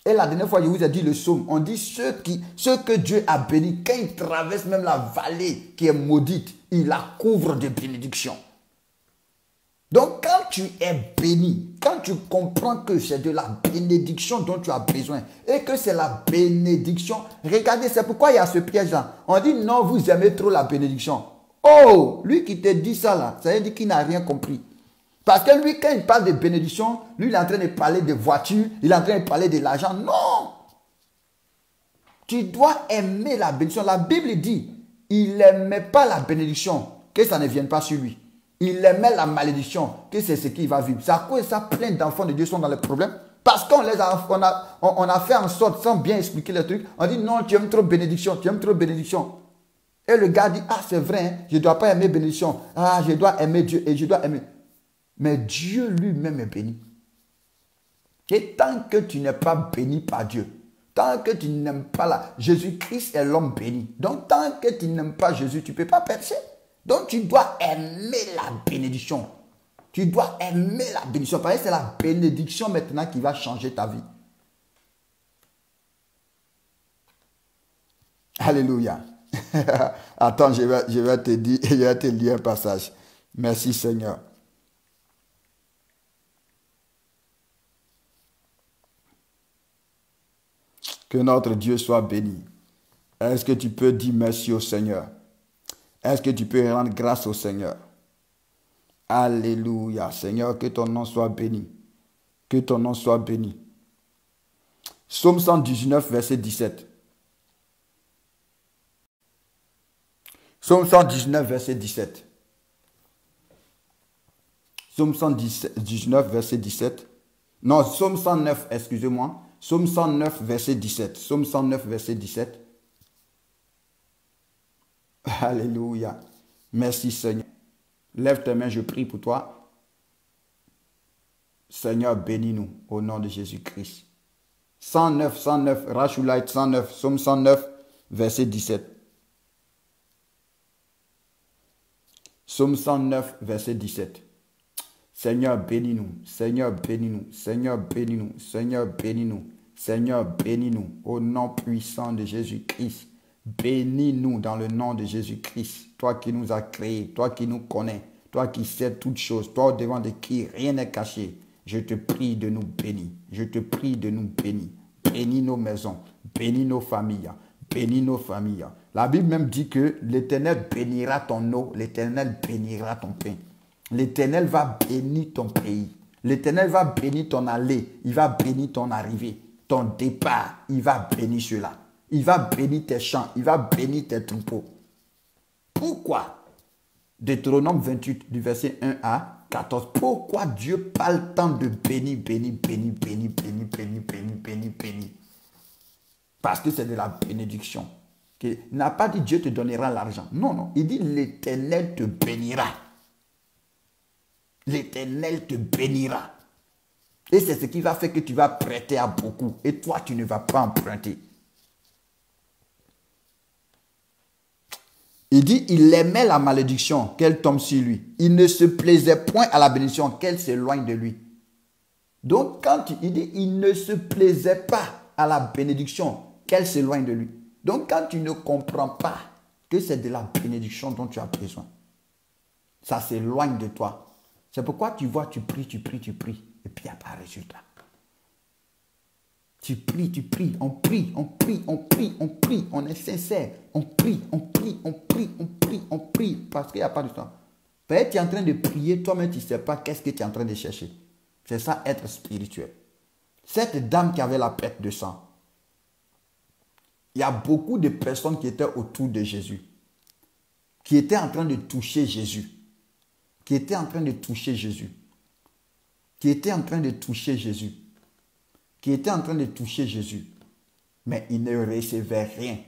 Et la dernière fois, je vous ai dit le psaume, on dit ceux que Dieu a bénis, quand ils traversent même la vallée qui est maudite, il la couvre de bénédictions. Donc, quand tu es béni, quand tu comprends que c'est de la bénédiction dont tu as besoin et que c'est la bénédiction, regardez, c'est pourquoi il y a ce piège-là. On dit non, vous aimez trop la bénédiction. Oh, lui qui te dit ça là, ça veut dire qu'il n'a rien compris. Parce que lui, quand il parle de bénédiction, lui, il est en train de parler de voitures, il est en train de parler de l'argent. Non! Tu dois aimer la bénédiction. La Bible dit, il n'aimait pas la bénédiction, que ça ne vienne pas sur lui. Il aimait la malédiction, que c'est ce qu'il va vivre. C'est à cause de ça, plein d'enfants de Dieu sont dans les problèmes. Parce qu'on a fait en sorte, sans bien expliquer le truc, on dit non, tu aimes trop bénédiction, tu aimes trop bénédiction. Et le gars dit, ah c'est vrai, hein, je ne dois pas aimer bénédiction. Ah, je dois aimer Dieu et je dois aimer. Mais Dieu lui-même est béni. Et tant que tu n'es pas béni par Dieu, tant que tu n'aimes pas Jésus-Christ est l'homme béni. Donc tant que tu n'aimes pas Jésus, tu ne peux pas percer. Donc tu dois aimer la bénédiction. Tu dois aimer la bénédiction. Parce que c'est la bénédiction maintenant qui va changer ta vie. Alléluia. Attends, je vais te lire un passage. Merci Seigneur. Que notre Dieu soit béni. Est-ce que tu peux dire merci au Seigneur? Est-ce que tu peux rendre grâce au Seigneur? Alléluia. Seigneur, que ton nom soit béni. Que ton nom soit béni. Psaume 119, verset 17. Psaume 119, verset 17. Psaume 119, verset 17. Non, Psaume 109, excusez-moi. Psaume 109, verset 17. Psaume 109, verset 17. Alléluia. Merci Seigneur. Lève tes mains, je prie pour toi. Seigneur, bénis-nous au nom de Jésus-Christ. 109, Rachulite 109, Psaume 109, verset 17. Psaume 109, verset 17. Seigneur, bénis-nous. Seigneur, bénis-nous. Seigneur, bénis-nous. Seigneur, bénis-nous. Seigneur, bénis-nous au nom puissant de Jésus-Christ. Bénis-nous dans le nom de Jésus-Christ. Toi qui nous as créés, toi qui nous connais, toi qui sais toutes choses, toi au devant de qui rien n'est caché. Je te prie de nous bénir. Je te prie de nous bénir. Bénis nos maisons, bénis nos familles, bénis nos familles. La Bible même dit que l'Éternel bénira ton eau, l'Éternel bénira ton pain. L'Éternel va bénir ton pays. L'Éternel va bénir ton aller. Il va bénir ton arrivée. Ton départ, il va bénir cela. Il va bénir tes champs. Il va bénir tes troupeaux. Pourquoi? Deutéronome 28, du verset 1 à 14. Pourquoi Dieu parle tant de béni, béni, béni, béni, béni, béni, béni, béni, béni? Parce que c'est de la bénédiction. Il n'a pas dit Dieu te donnera l'argent. Non, non. Il dit l'Éternel te bénira. L'Éternel te bénira. Et c'est ce qui va faire que tu vas prêter à beaucoup. Et toi, tu ne vas pas emprunter. Il dit, il aimait la malédiction, qu'elle tombe sur lui. Il ne se plaisait point à la bénédiction, qu'elle s'éloigne de lui. Donc, quand il dit, il ne se plaisait pas à la bénédiction, qu'elle s'éloigne de lui. Donc, quand tu ne comprends pas que c'est de la bénédiction dont tu as besoin, ça s'éloigne de toi. C'est pourquoi tu vois, tu pries, et puis il n'y a pas de résultat. Tu pries, on prie, on est sincère, on prie, parce qu'il n'y a pas de temps. Peut-être tu es en train de prier, toi-même tu ne sais pas qu'est-ce que tu es en train de chercher. C'est ça, être spirituel. Cette dame qui avait la perte de sang, il y a beaucoup de personnes qui étaient autour de Jésus, qui étaient en train de toucher Jésus, qui étaient en train de toucher Jésus, mais il ne recevait rien.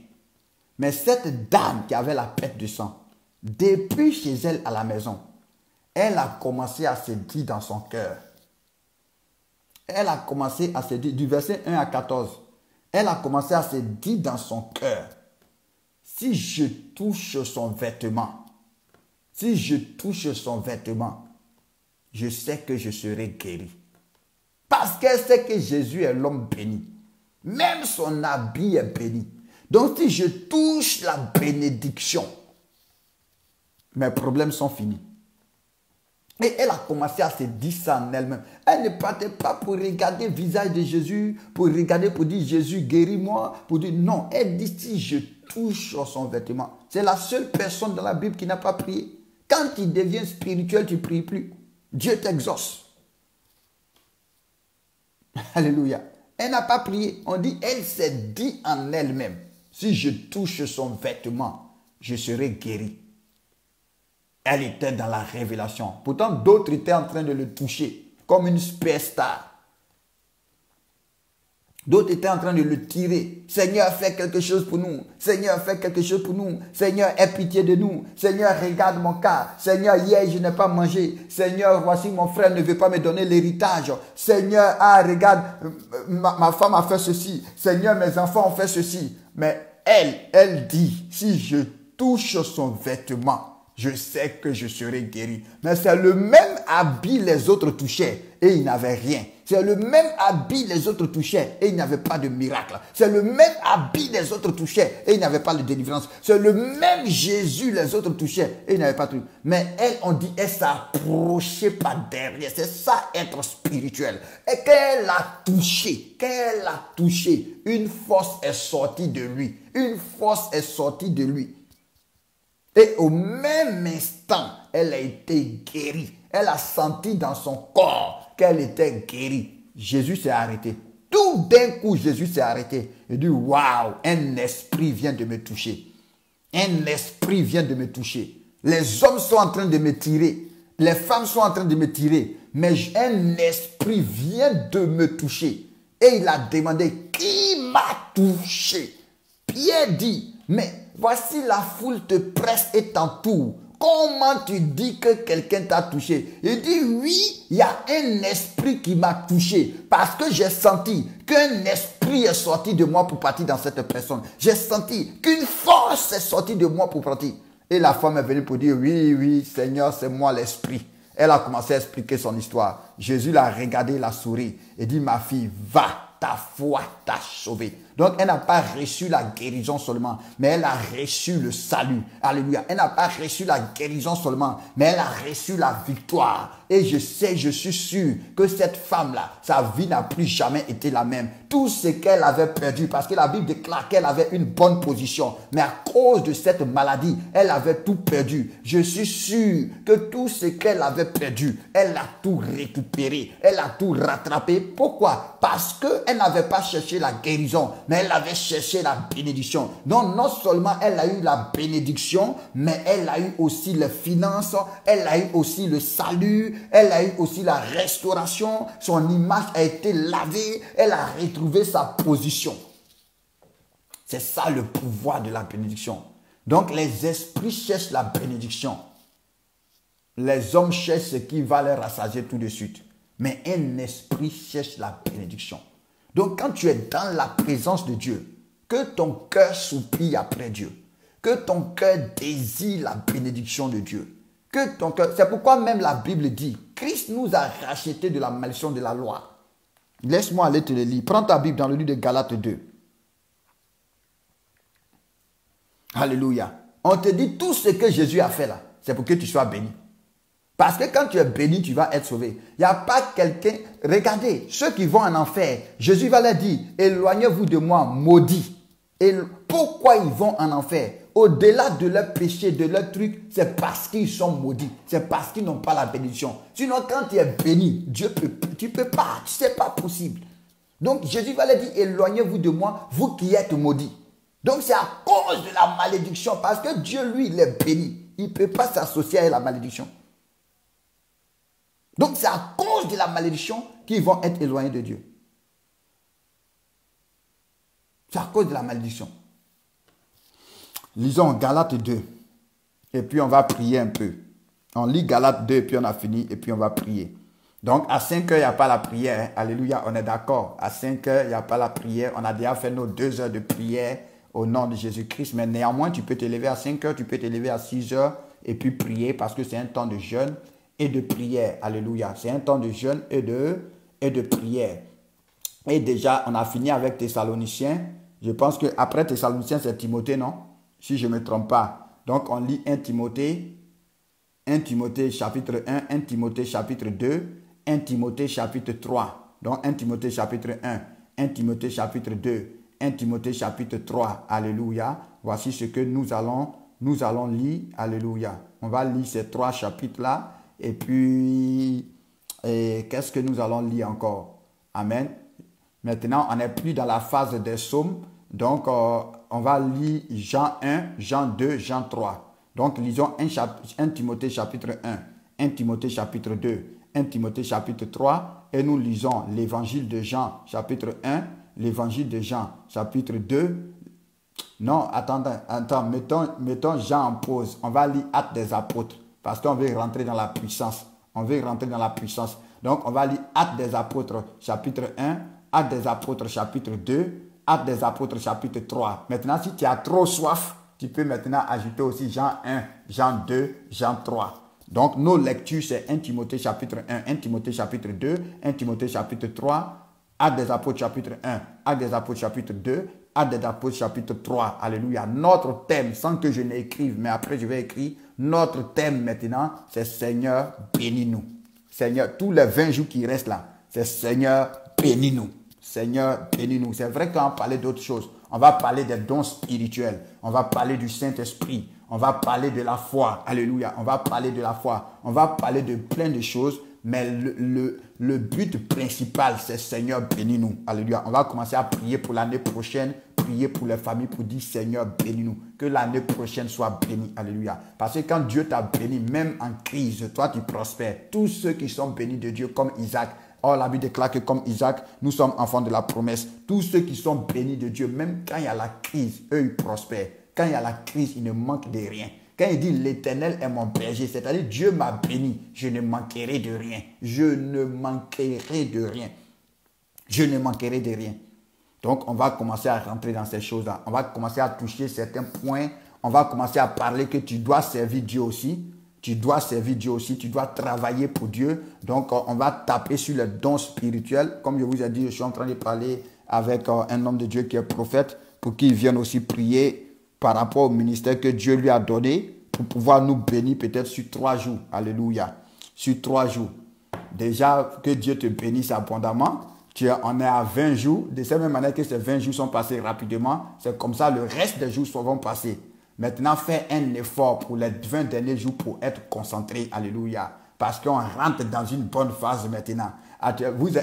Mais cette dame qui avait la perte de sang, depuis chez elle à la maison, elle a commencé à se dire dans son cœur. Elle a commencé à se dire, du verset 1 à 14, elle a commencé à se dire dans son cœur, si je touche son vêtement, si je touche son vêtement, je sais que je serai guéri. Parce qu'elle sait que Jésus est l'homme béni. Même son habit est béni. Donc si je touche la bénédiction, mes problèmes sont finis. Et elle a commencé à se dire ça en elle-même. Elle ne partait pas pour regarder le visage de Jésus, pour regarder, pour dire Jésus guéris-moi, pour dire non. Elle dit si je touche son vêtement. C'est la seule personne dans la Bible qui n'a pas prié. Quand tu deviens spirituel, tu ne pries plus. Dieu t'exauce. Alléluia. Elle n'a pas prié. On dit, elle s'est dit en elle-même, si je touche son vêtement, je serai guéri. Elle était dans la révélation. Pourtant, d'autres étaient en train de le toucher comme une superstar. D'autres étaient en train de le tirer. Seigneur, fais quelque chose pour nous. Seigneur, fais quelque chose pour nous. Seigneur, aie pitié de nous. Seigneur, regarde mon cas. Seigneur, hier, je n'ai pas mangé. Seigneur, voici mon frère ne veut pas me donner l'héritage. Seigneur, regarde, ma femme a fait ceci. Seigneur, mes enfants ont fait ceci. Mais elle dit, si je touche son vêtement, je sais que je serai guéri. Mais c'est le même habit les autres touchaient et ils n'avaient rien. C'est le même habit les autres touchaient et il n'y avait pas de miracle. C'est le même habit les autres touchaient et il n'y avait pas de délivrance. C'est le même Jésus les autres touchaient et il n'y avait pas de... Mais elle, on dit, elle s'approchait par derrière. C'est ça être spirituel. Et quand elle a touché, une force est sortie de lui. Une force est sortie de lui. Et au même instant, elle a été guérie. Elle a senti dans son corps qu'elle était guérie. Jésus s'est arrêté. Tout d'un coup, Jésus s'est arrêté. Il dit, waouh, un esprit vient de me toucher. Un esprit vient de me toucher. Les hommes sont en train de me tirer. Les femmes sont en train de me tirer. Mais un esprit vient de me toucher. Et il a demandé, qui m'a touché? Pierre dit, mais voici la foule te presse et t'entoure. Comment tu dis que quelqu'un t'a touché? Il dit, oui, il y a un esprit qui m'a touché. Parce que j'ai senti qu'un esprit est sorti de moi pour partir dans cette personne. J'ai senti qu'une force est sortie de moi pour partir. Et la femme est venue pour dire, oui, Seigneur, c'est moi l'esprit. Elle a commencé à expliquer son histoire. Jésus l'a regardé, l'a souri et dit, ma fille, va, ta foi t'a sauvée. Donc, elle n'a pas reçu la guérison seulement, mais elle a reçu le salut. Alléluia. Elle n'a pas reçu la guérison seulement, mais elle a reçu la victoire. Et je suis sûr que cette femme-là, sa vie n'a plus jamais été la même. Tout ce qu'elle avait perdu, parce que la Bible déclare qu'elle avait une bonne position, mais à cause de cette maladie, elle avait tout perdu. Je suis sûr que tout ce qu'elle avait perdu, elle a tout récupéré, elle a tout rattrapé. Pourquoi? Parce qu'elle n'avait pas cherché la guérison, mais elle avait cherché la bénédiction. Donc, non seulement elle a eu la bénédiction, mais elle a eu aussi les finances, elle a eu aussi le salut, elle a eu aussi la restauration, son image a été lavée, elle a retrouvé sa position. C'est ça le pouvoir de la bénédiction. Donc, les esprits cherchent la bénédiction. Les hommes cherchent ce qui va les rassasier tout de suite. Mais un esprit cherche la bénédiction. Donc, quand tu es dans la présence de Dieu, que ton cœur soupire après Dieu, que ton cœur désire la bénédiction de Dieu, que ton cœur... C'est pourquoi même la Bible dit, Christ nous a rachetés de la malédiction de la loi. Laisse-moi aller te le lire. Prends ta Bible dans le livre de Galates 2. Alléluia. On te dit tout ce que Jésus a fait là, c'est pour que tu sois béni. Parce que quand tu es béni, tu vas être sauvé. Il n'y a pas quelqu'un... Regardez, ceux qui vont en enfer, Jésus va leur dire, éloignez-vous de moi, maudits. Et pourquoi ils vont en enfer? Au-delà de leur péché, de leur truc, c'est parce qu'ils sont maudits. C'est parce qu'ils n'ont pas la bénédiction. Sinon, quand tu es béni, tu ne peux pas. Ce n'est pas possible. Donc, Jésus va leur dire, éloignez-vous de moi, vous qui êtes maudits. Donc, c'est à cause de la malédiction. Parce que Dieu, lui, il est béni. Il ne peut pas s'associer à la malédiction. Donc, c'est à cause de la malédiction qu'ils vont être éloignés de Dieu. C'est à cause de la malédiction. Lisons Galates 2. Et puis, on va prier un peu. On lit Galates 2 et puis on a fini et puis on va prier. Donc, à 5 heures, il n'y a pas la prière. Alléluia, on est d'accord. À 5 heures, il n'y a pas la prière. On a déjà fait nos 2 heures de prière au nom de Jésus-Christ. Mais néanmoins, tu peux te lever à 5 heures, tu peux te lever à 6 heures et puis prier parce que c'est un temps de jeûne et de prière. Alléluia. C'est un temps de jeûne et de prière. Et déjà, on a fini avec Thessaloniciens. Je pense qu'après Thessaloniciens, c'est Timothée, non? Si je ne me trompe pas. Donc, on lit 1 Timothée chapitre 1, 1 Timothée chapitre 2, 1 Timothée chapitre 3. Donc, 1 Timothée chapitre 1, 1 Timothée chapitre 2, 1 Timothée chapitre 3. Alléluia. Voici ce que nous allons lire. Alléluia. On va lire ces 3 chapitres-là. Et puis, qu'est-ce que nous allons lire encore? Amen. Maintenant, on n'est plus dans la phase des psaumes. Donc, on va lire Jean 1, Jean 2, Jean 3. Donc, lisons 1 Timothée chapitre 1, 1 Timothée chapitre 2, 1 Timothée chapitre 3. Et nous lisons l'évangile de Jean chapitre 1, l'évangile de Jean chapitre 2. Non, attends, mettons Jean en pause. On va lire Actes des apôtres parce qu'on veut rentrer dans la puissance. On veut rentrer dans la puissance. Donc, on va lire Actes des apôtres chapitre 1, Actes des apôtres chapitre 2, Actes des apôtres chapitre 3. Maintenant, si tu as trop soif, tu peux maintenant ajouter aussi Jean 1, Jean 2, Jean 3. Donc, nos lectures, c'est 1 Timothée chapitre 1, 1 Timothée chapitre 2, 1 Timothée chapitre 3, Actes des apôtres chapitre 1, Actes des apôtres chapitre 2, Actes des apôtres chapitre 3. Alléluia. Notre thème, sans que je n'écrive, mais après je vais écrire, notre thème maintenant, c'est Seigneur, bénis-nous. Seigneur, tous les 20 jours qui restent là, c'est Seigneur, bénis-nous. Seigneur, bénis-nous. C'est vrai qu'on va parler d'autres choses. On va parler des dons spirituels. On va parler du Saint-Esprit. On va parler de la foi. Alléluia. On va parler de la foi. On va parler de plein de choses. Mais le but principal, c'est Seigneur, bénis-nous. Alléluia. On va commencer à prier pour l'année prochaine. Prier pour les familles pour dire Seigneur, bénis-nous. Que l'année prochaine soit bénie. Alléluia. Parce que quand Dieu t'a béni, même en crise, toi tu prospères. Tous ceux qui sont bénis de Dieu comme Isaac. Or, la Bible déclare que comme Isaac, nous sommes enfants de la promesse. Tous ceux qui sont bénis de Dieu, même quand il y a la crise, eux, ils prospèrent. Quand il y a la crise, ils ne manquent de rien. Quand il dit l'Éternel est mon berger, c'est-à-dire Dieu m'a béni, je ne manquerai de rien. Je ne manquerai de rien. Je ne manquerai de rien. Donc, on va commencer à rentrer dans ces choses-là. On va commencer à toucher certains points. On va commencer à parler que tu dois servir Dieu aussi. Tu dois servir Dieu aussi, tu dois travailler pour Dieu. Donc, on va taper sur les dons spirituels. Comme je vous ai dit, je suis en train de parler avec un homme de Dieu qui est prophète pour qu'il vienne aussi prier par rapport au ministère que Dieu lui a donné pour pouvoir nous bénir peut-être sur 3 jours. Alléluia. Sur 3 jours. Déjà, que Dieu te bénisse abondamment. On est à 20 jours. De cette même manière que ces 20 jours sont passés rapidement, c'est comme ça le reste des jours vont passer. Maintenant, fais un effort pour les 20 derniers jours pour être concentré. Alléluia. Parce qu'on rentre dans une bonne phase maintenant.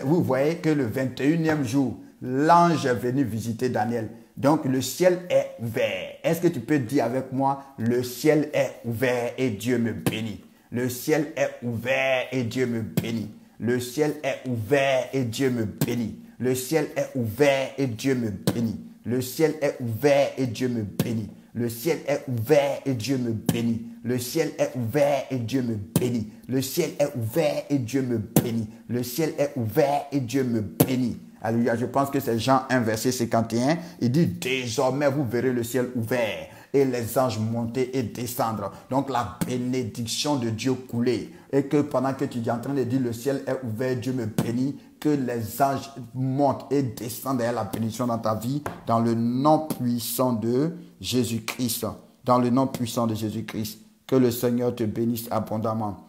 Vous voyez que le 21e jour, l'ange est venu visiter Daniel. Donc, le ciel est ouvert. Est-ce que tu peux dire avec moi, le ciel est ouvert et Dieu me bénit. Le ciel est ouvert et Dieu me bénit. Le ciel est ouvert et Dieu me bénit. Le ciel est ouvert et Dieu me bénit. Le ciel est ouvert et Dieu me bénit. Le ciel est ouvert et Dieu me bénit. Le ciel est ouvert et Dieu me bénit. Le ciel est ouvert et Dieu me bénit. Le ciel est ouvert et Dieu me bénit. Alléluia. Je pense que c'est Jean 1, verset 51. Il dit, désormais vous verrez le ciel ouvert et les anges monter et descendre. Donc la bénédiction de Dieu couler. Et que pendant que tu es en train de dire le ciel est ouvert, Dieu me bénit, que les anges montent et descendent derrière la bénédiction dans ta vie, dans le nom puissant de Jésus-Christ. Dans le nom puissant de Jésus-Christ. Que le Seigneur te bénisse abondamment.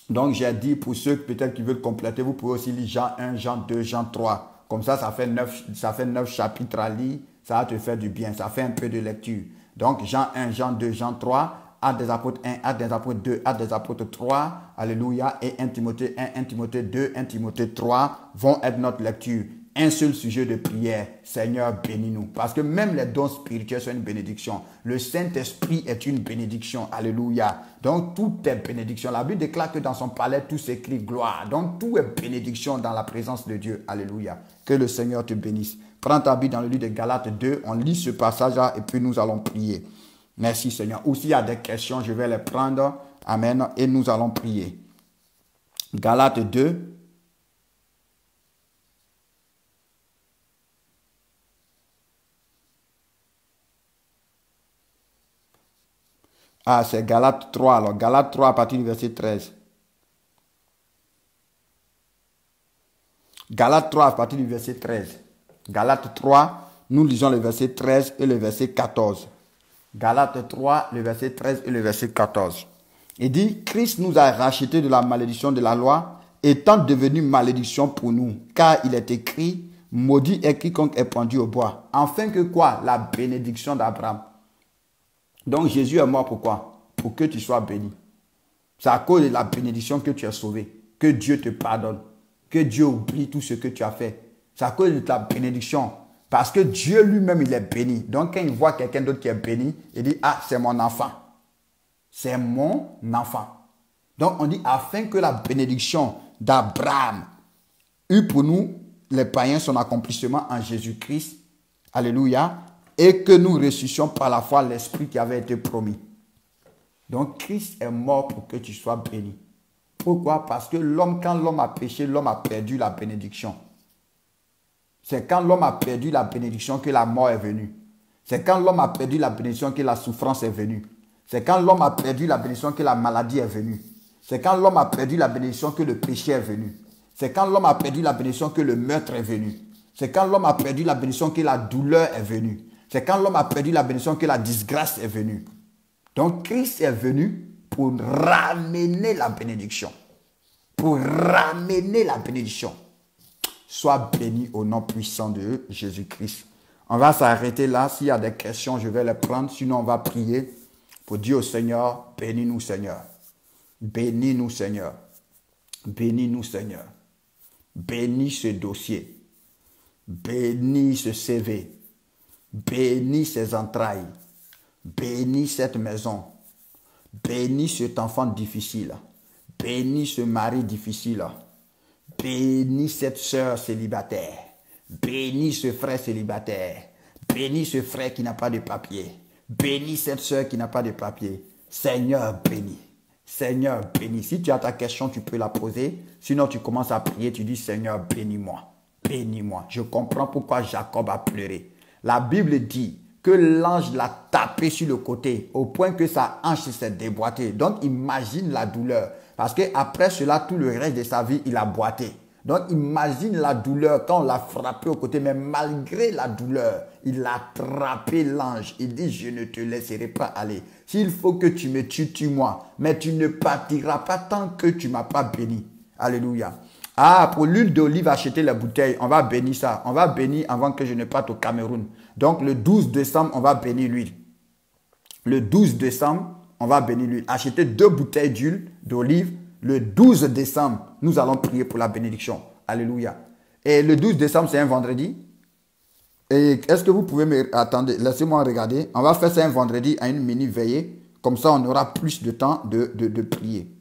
Donc j'ai dit pour ceux peut-être qui veulent compléter, vous pouvez aussi lire Jean 1, Jean 2, Jean 3. Comme ça fait 9 chapitres à lire. Ça va te faire du bien. Ça fait un peu de lecture. Donc Jean 1, Jean 2, Jean 3. Actes des apôtres 1, Actes des apôtres 2, Actes des apôtres 3, alléluia, et 1 Timothée 1, 1 Timothée 2, 1 Timothée 3 vont être notre lecture. Un seul sujet de prière, Seigneur, bénis-nous. Parce que même les dons spirituels sont une bénédiction. Le Saint-Esprit est une bénédiction, alléluia. Donc tout est bénédiction. La Bible déclare que dans son palais, tout s'écrit gloire. Donc tout est bénédiction dans la présence de Dieu, alléluia. Que le Seigneur te bénisse. Prends ta Bible dans le livre de Galates 2, on lit ce passage-là et puis nous allons prier. Merci Seigneur. Ou s'il y a des questions, je vais les prendre Amen. Et nous allons prier. Galates 2. Ah, c'est Galates 3. Alors, Galates 3 à partir du verset 13. Galates 3 à partir du verset 13. Galates 3, nous lisons le verset 13 et le verset 14. Galates 3, le verset 13 et le verset 14. Il dit, Christ nous a rachetés de la malédiction de la loi, étant devenu malédiction pour nous. Car il est écrit, maudit est quiconque est pendu au bois. Afin que quoi? La bénédiction d'Abraham. Donc Jésus est mort pourquoi? Pour que tu sois béni. C'est à cause de la bénédiction que tu es sauvé. Que Dieu te pardonne. Que Dieu oublie tout ce que tu as fait. C'est à cause de ta bénédiction. Parce que Dieu lui-même, il est béni. Donc quand il voit quelqu'un d'autre qui est béni, il dit, ah, c'est mon enfant. C'est mon enfant. Donc on dit, afin que la bénédiction d'Abraham eut pour nous, les païens, son accomplissement en Jésus-Christ. Alléluia. Et que nous ressuscitions par la foi l'Esprit qui avait été promis. Donc Christ est mort pour que tu sois béni. Pourquoi? Parce que quand l'homme a péché, l'homme a perdu la bénédiction. C'est quand l'homme a perdu la bénédiction que la mort est venue. C'est quand l'homme a perdu la bénédiction que la souffrance est venue. C'est quand l'homme a perdu la bénédiction que la maladie est venue. C'est quand l'homme a perdu la bénédiction que le péché est venu. C'est quand l'homme a perdu la bénédiction que le meurtre est venu. C'est quand l'homme a perdu la bénédiction que la douleur est venue. C'est quand l'homme a perdu la bénédiction que la disgrâce est venue. Donc Christ est venu pour ramener la bénédiction. Pour ramener la bénédiction. Sois béni au nom puissant de Jésus-Christ. On va s'arrêter là. S'il y a des questions, je vais les prendre. Sinon, on va prier pour dire au Seigneur, bénis-nous Seigneur. Bénis-nous Seigneur. Bénis-nous Seigneur. Bénis ce dossier. Bénis ce CV. Bénis ses entrailles. Bénis cette maison. Bénis cet enfant difficile. Bénis ce mari difficile. Bénis cette sœur célibataire. Bénis ce frère célibataire. Bénis ce frère qui n'a pas de papier. Bénis cette sœur qui n'a pas de papier. Seigneur, bénis. Seigneur, bénis. Si tu as ta question, tu peux la poser. Sinon, tu commences à prier. Tu dis, Seigneur, bénis-moi. Bénis-moi. Je comprends pourquoi Jacob a pleuré. La Bible dit que l'ange l'a tapé sur le côté au point que sa hanche s'est déboîtée. Donc, imagine la douleur. Parce qu'après cela, tout le reste de sa vie, il a boité. Donc, imagine la douleur quand on l'a frappé au côté. Mais malgré la douleur, il a attrapé l'ange. Il dit, je ne te laisserai pas aller. S'il faut que tu me tues, tue-moi. Mais tu ne partiras pas tant que tu ne m'as pas béni. Alléluia. Ah, pour l'huile d'olive, acheter les bouteilles. On va bénir ça. On va bénir avant que je ne parte au Cameroun. Donc, le 12 décembre, on va bénir l'huile. Le 12 décembre, on va bénir l'huile. Acheter 2 bouteilles d'huile d'olive. Le 12 décembre, nous allons prier pour la bénédiction. Alléluia. Et le 12 décembre, c'est un vendredi. Et est-ce que vous pouvez me... Attendez, laissez-moi regarder. On va faire ça un vendredi à une mini-veillée. Comme ça, on aura plus de temps de prier.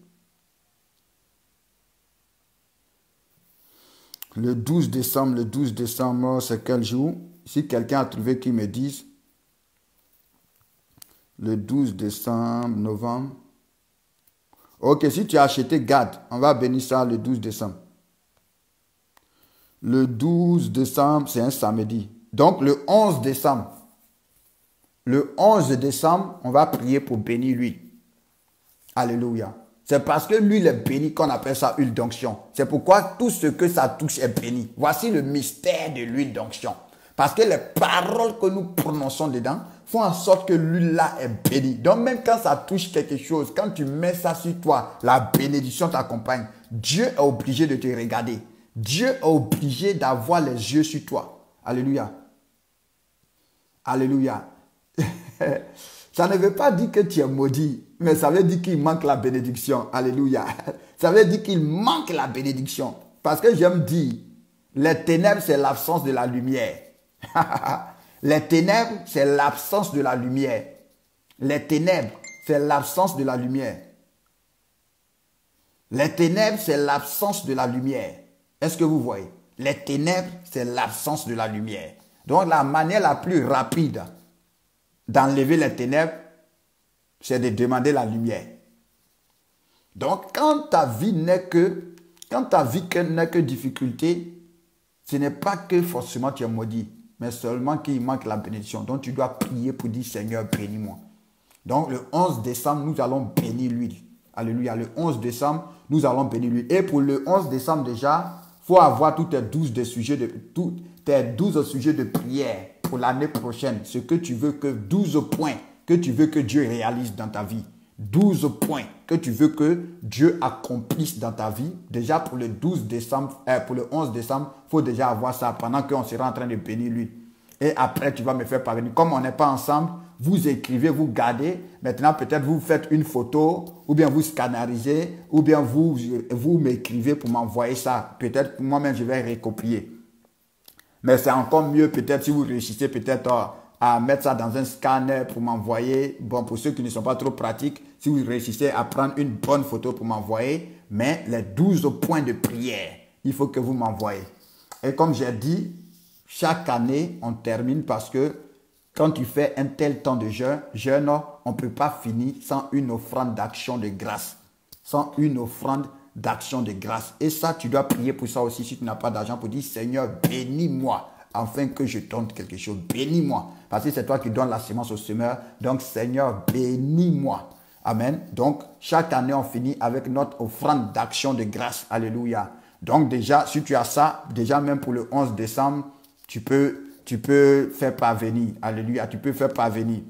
Le 12 décembre, c'est quel jour? Si quelqu'un a trouvé, qu'il me dise. Le 12 décembre, novembre. Ok, si tu as acheté Gad, on va bénir ça le 12 décembre. Le 12 décembre, c'est un samedi. Donc, le 11 décembre. Le 11 décembre, on va prier pour bénir lui. Alléluia. C'est parce que l'huile est bénie qu'on appelle ça huile d'onction. C'est pourquoi tout ce que ça touche est béni. Voici le mystère de l'huile d'onction. Parce que les paroles que nous prononçons dedans font en sorte que l'huile là est bénie. Donc même quand ça touche quelque chose, quand tu mets ça sur toi, la bénédiction t'accompagne. Dieu est obligé de te regarder. Dieu est obligé d'avoir les yeux sur toi. Alléluia. Alléluia. Ça ne veut pas dire que tu es maudit, mais ça veut dire qu'il manque la bénédiction. Alléluia. Ça veut dire qu'il manque la bénédiction. Parce que j'aime dire, les ténèbres, c'est l'absence de la lumière. Les ténèbres, c'est l'absence de la lumière. Les ténèbres, c'est l'absence de la lumière. Les ténèbres, c'est l'absence de la lumière. Est-ce que vous voyez? Les ténèbres, c'est l'absence de la lumière. Donc, la manière la plus rapide d'enlever les ténèbres, c'est de demander la lumière. Donc, quand ta vie n'est que difficulté, ce n'est pas que forcément tu es maudit, mais seulement qu'il manque la bénédiction. Donc, tu dois prier pour dire, Seigneur, bénis-moi. Donc, le 11 décembre, nous allons bénir lui. Alléluia. Le 11 décembre, nous allons bénir lui. Et pour le 11 décembre déjà, il faut avoir tous tes 12 sujets de prière pour l'année prochaine. Ce que tu veux que 12 points que tu veux que Dieu réalise dans ta vie. 12 points que tu veux que Dieu accomplisse dans ta vie. Déjà pour le 11 décembre, il faut déjà avoir ça pendant qu'on sera en train de bénir lui. Et après, tu vas me faire parvenir. Comme on n'est pas ensemble, vous écrivez, vous gardez. Maintenant, peut-être vous faites une photo, ou bien vous scanarisez, ou bien vous m'écrivez pour m'envoyer ça. Peut-être moi-même, je vais recopier. Mais c'est encore mieux, peut-être, si vous réussissez peut-être à mettre ça dans un scanner pour m'envoyer. Bon, pour ceux qui ne sont pas trop pratiques, si vous réussissez à prendre une bonne photo pour m'envoyer, mais les 12 points de prière, il faut que vous m'envoyez. Et comme j'ai dit, chaque année, on termine parce que quand tu fais un tel temps de jeûne, on ne peut pas finir sans une offrande d'action de grâce. Sans une offrande d'action de grâce. Et ça, tu dois prier pour ça aussi si tu n'as pas d'argent pour dire, Seigneur, bénis-moi afin que je donne quelque chose. Bénis-moi. Parce que c'est toi qui donnes la semence au semeur. Donc, Seigneur, bénis-moi. Amen. Donc, chaque année, on finit avec notre offrande d'action de grâce. Alléluia. Donc, déjà, si tu as ça, déjà même pour le 11 décembre, tu peux faire parvenir. Alléluia. Tu peux faire parvenir.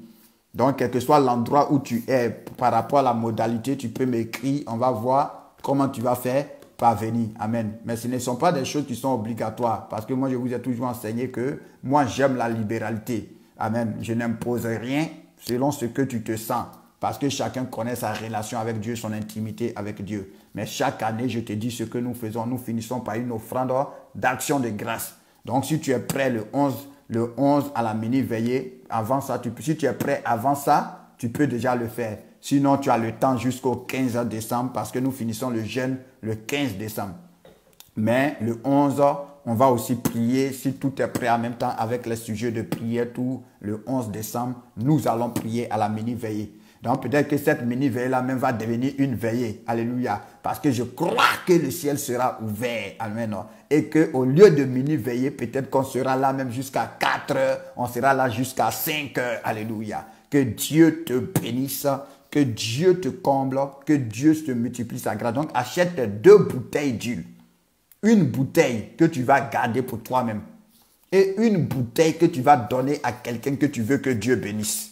Donc, quel que soit l'endroit où tu es, par rapport à la modalité, tu peux m'écrire. On va voir comment tu vas faire parvenir. Amen. Mais ce ne sont pas des choses qui sont obligatoires. Parce que moi, je vous ai toujours enseigné que moi, j'aime la libéralité. Amen. Je n'impose rien selon ce que tu te sens. Parce que chacun connaît sa relation avec Dieu, son intimité avec Dieu. Mais chaque année, je te dis ce que nous faisons. Nous finissons par une offrande d'action de grâce. Donc, si tu es prêt le 11 à la mini-veillée, avant ça, si tu es prêt avant ça, tu peux déjà le faire. Sinon, tu as le temps jusqu'au 15 décembre parce que nous finissons le jeûne le 15 décembre. Mais le 11, on va aussi prier. Si tout est prêt en même temps avec les sujets de prière, tout le 11 décembre, nous allons prier à la mini-veillée. Donc peut-être que cette mini-veillée-là même va devenir une veillée. Alléluia. Parce que je crois que le ciel sera ouvert. Amen. Et qu'au lieu de mini-veillée, peut-être qu'on sera là même jusqu'à 4 heures. On sera là jusqu'à 5 heures. Alléluia. Que Dieu te bénisse. Que Dieu te comble. Que Dieu te multiplie sa grâce. Donc achète 2 bouteilles d'huile. Une bouteille que tu vas garder pour toi-même. Et une bouteille que tu vas donner à quelqu'un que tu veux que Dieu bénisse.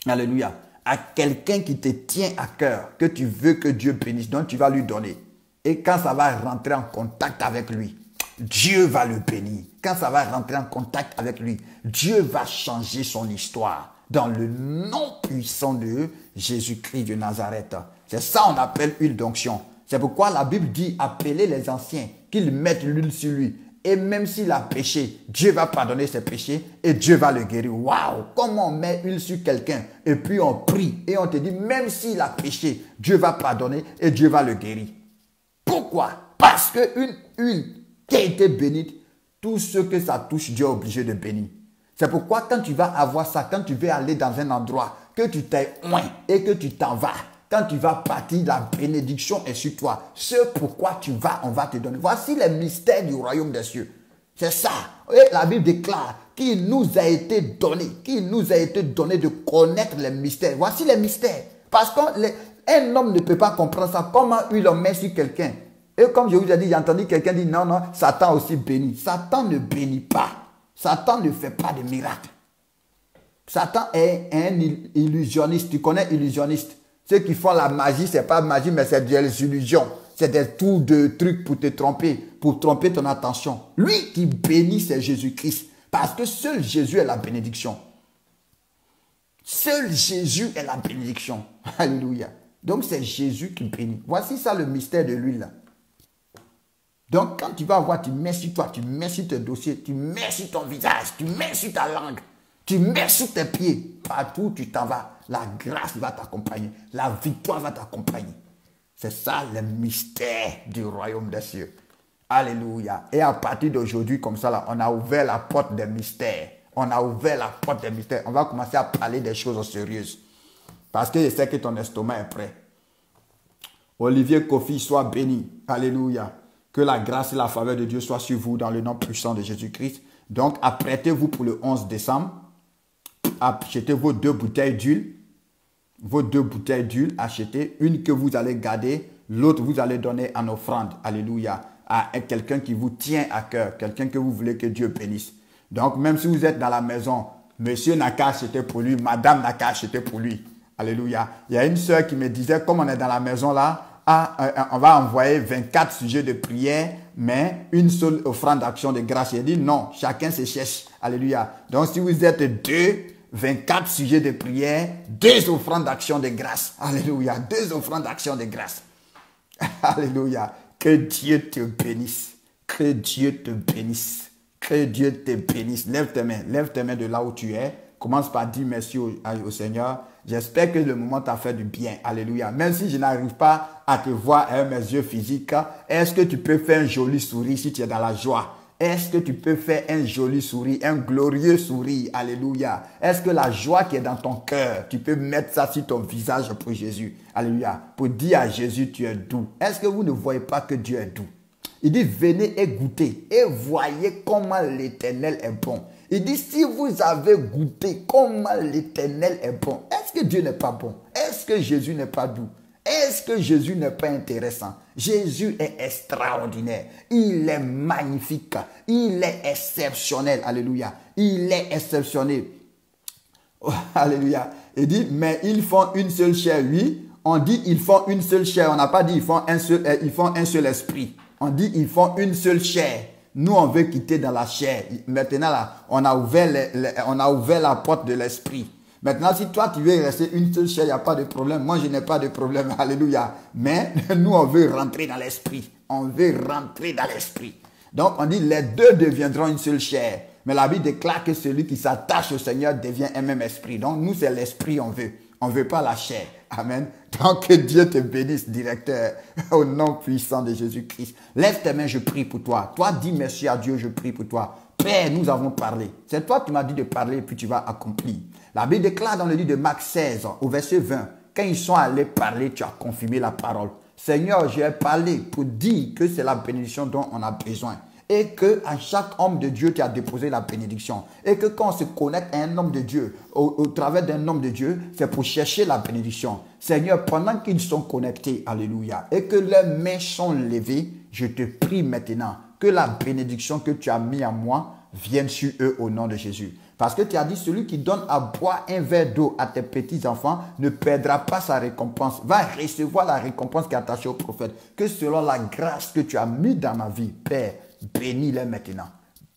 Alléluia. À quelqu'un qui te tient à cœur, que tu veux que Dieu bénisse, donc tu vas lui donner. Et quand ça va rentrer en contact avec lui, Dieu va le bénir. Quand ça va rentrer en contact avec lui, Dieu va changer son histoire. Dans le nom puissant de Jésus-Christ de Nazareth. C'est ça qu'on appelle huile d'onction. C'est pourquoi la Bible dit, appelez les anciens, qu'ils mettent l'huile sur lui. Et même s'il a péché, Dieu va pardonner ses péchés et Dieu va le guérir. Waouh! Comment on met l'huile sur quelqu'un et puis on prie et on te dit, même s'il a péché, Dieu va pardonner et Dieu va le guérir. Pourquoi? Parce qu'une huile qui a été bénite, tout ce que ça touche, Dieu est obligé de bénir. C'est pourquoi quand tu vas avoir ça, quand tu veux aller dans un endroit, que tu t'es oint et que tu t'en vas, quand tu vas partir, la bénédiction est sur toi. Ce pourquoi tu vas, on va te donner. Voici les mystères du royaume des cieux. C'est ça. Et la Bible déclare qu'il nous a été donné, de connaître les mystères. Voici les mystères. Parce qu'un homme ne peut pas comprendre ça. Comment il en met sur quelqu'un? Et comme je vous ai dit, j'ai entendu quelqu'un dire non, Satan aussi bénit. Satan ne bénit pas. Satan ne fait pas de miracles. Satan est un illusionniste. Tu connais illusionniste? Ceux qui font la magie, ce n'est pas magie, mais c'est des illusions. C'est des tours de trucs pour te tromper, pour tromper ton attention. Lui qui bénit, c'est Jésus-Christ. Parce que seul Jésus est la bénédiction. Seul Jésus est la bénédiction. Alléluia. Donc c'est Jésus qui bénit. Voici ça le mystère de l'huile. Donc quand tu vas voir, tu mets sur toi, tu mets sur tes dossiers, tu mets sur ton visage, tu mets sur ta langue, tu mets sur tes pieds. Partout où tu t'en vas, la grâce va t'accompagner. La victoire va t'accompagner. C'est ça le mystère du royaume des cieux. Alléluia. Et à partir d'aujourd'hui, comme ça, là, on a ouvert la porte des mystères. On a ouvert la porte des mystères. On va commencer à parler des choses sérieuses. Parce que je sais que ton estomac est prêt. Olivier Kofi soit béni. Alléluia. Que la grâce et la faveur de Dieu soient sur vous dans le nom puissant de Jésus-Christ. Donc, apprêtez-vous pour le 11 décembre. Achetez vos 2 bouteilles d'huile. Vos 2 bouteilles d'huile, achetez une que vous allez garder, l'autre vous allez donner en offrande. Alléluia. À quelqu'un qui vous tient à cœur, quelqu'un que vous voulez que Dieu bénisse. Donc, même si vous êtes dans la maison, monsieur n'a qu'à acheter pour lui, madame n'a qu'à acheter pour lui. Alléluia. Il y a une sœur qui me disait, comme on est dans la maison là, on va envoyer 24 sujets de prière, mais une seule offrande d'action de grâce. Il dit non, chacun se cherche. Alléluia. Donc, si vous êtes 2, 24 sujets de prière, 2 offrandes d'action de grâce. Alléluia. 2 offrandes d'action de grâce. Alléluia. Que Dieu te bénisse. Que Dieu te bénisse. Que Dieu te bénisse. Lève tes mains de là où tu es. Commence par dire merci au Seigneur. J'espère que le moment t'a fait du bien. Alléluia. Même si je n'arrive pas à te voir avec mes yeux physiques, est-ce que tu peux faire un joli sourire si tu es dans la joie? Est-ce que tu peux faire un joli sourire, un glorieux sourire? Alléluia. Est-ce que la joie qui est dans ton cœur, tu peux mettre ça sur ton visage pour Jésus? Alléluia. Pour dire à Jésus, tu es doux. Est-ce que vous ne voyez pas que Dieu est doux? Il dit, venez et goûtez et voyez comment l'Éternel est bon. Il dit, si vous avez goûté comment l'Éternel est bon, est-ce que Dieu n'est pas bon? Est-ce que Jésus n'est pas doux? Est-ce que Jésus n'est pas intéressant? Jésus est extraordinaire. Il est magnifique. Il est exceptionnel. Alléluia. Il est exceptionnel. Oh, alléluia. Il dit, mais ils font une seule chair. Oui, on dit ils font une seule chair. On n'a pas dit ils font un seul esprit. On dit ils font une seule chair. Nous, on veut quitter dans la chair. Maintenant, là, on a ouvert la porte de l'esprit. Maintenant, si toi, tu veux rester une seule chair, il n'y a pas de problème. Moi, je n'ai pas de problème. Alléluia. Mais nous, on veut rentrer dans l'esprit. On veut rentrer dans l'esprit. Donc, on dit, les 2 deviendront une seule chair. Mais la Bible déclare que celui qui s'attache au Seigneur devient un même esprit. Donc, nous, c'est l'esprit on veut. On ne veut pas la chair. Amen. Donc, que Dieu te bénisse, directeur, au nom puissant de Jésus-Christ. Lève tes mains, je prie pour toi. Toi, dis merci à Dieu, je prie pour toi. Père, nous avons parlé. C'est toi qui m'as dit de parler et puis tu vas accomplir. La Bible déclare dans le livre de Marc 16, au verset 20, quand ils sont allés parler, tu as confirmé la parole. Seigneur, j'ai parlé pour dire que c'est la bénédiction dont on a besoin. Et que à chaque homme de Dieu, tu as déposé la bénédiction. Et que quand on se connecte à un homme de Dieu, au travers d'un homme de Dieu, c'est pour chercher la bénédiction. Seigneur, pendant qu'ils sont connectés, alléluia, et que leurs mains sont levées, je te prie maintenant que la bénédiction que tu as mis en moi vienne sur eux au nom de Jésus. Parce que tu as dit, celui qui donne à boire un verre d'eau à tes petits-enfants ne perdra pas sa récompense, va recevoir la récompense qui est attachée au prophète. Que selon la grâce que tu as mis dans ma vie, Père, bénis-les maintenant.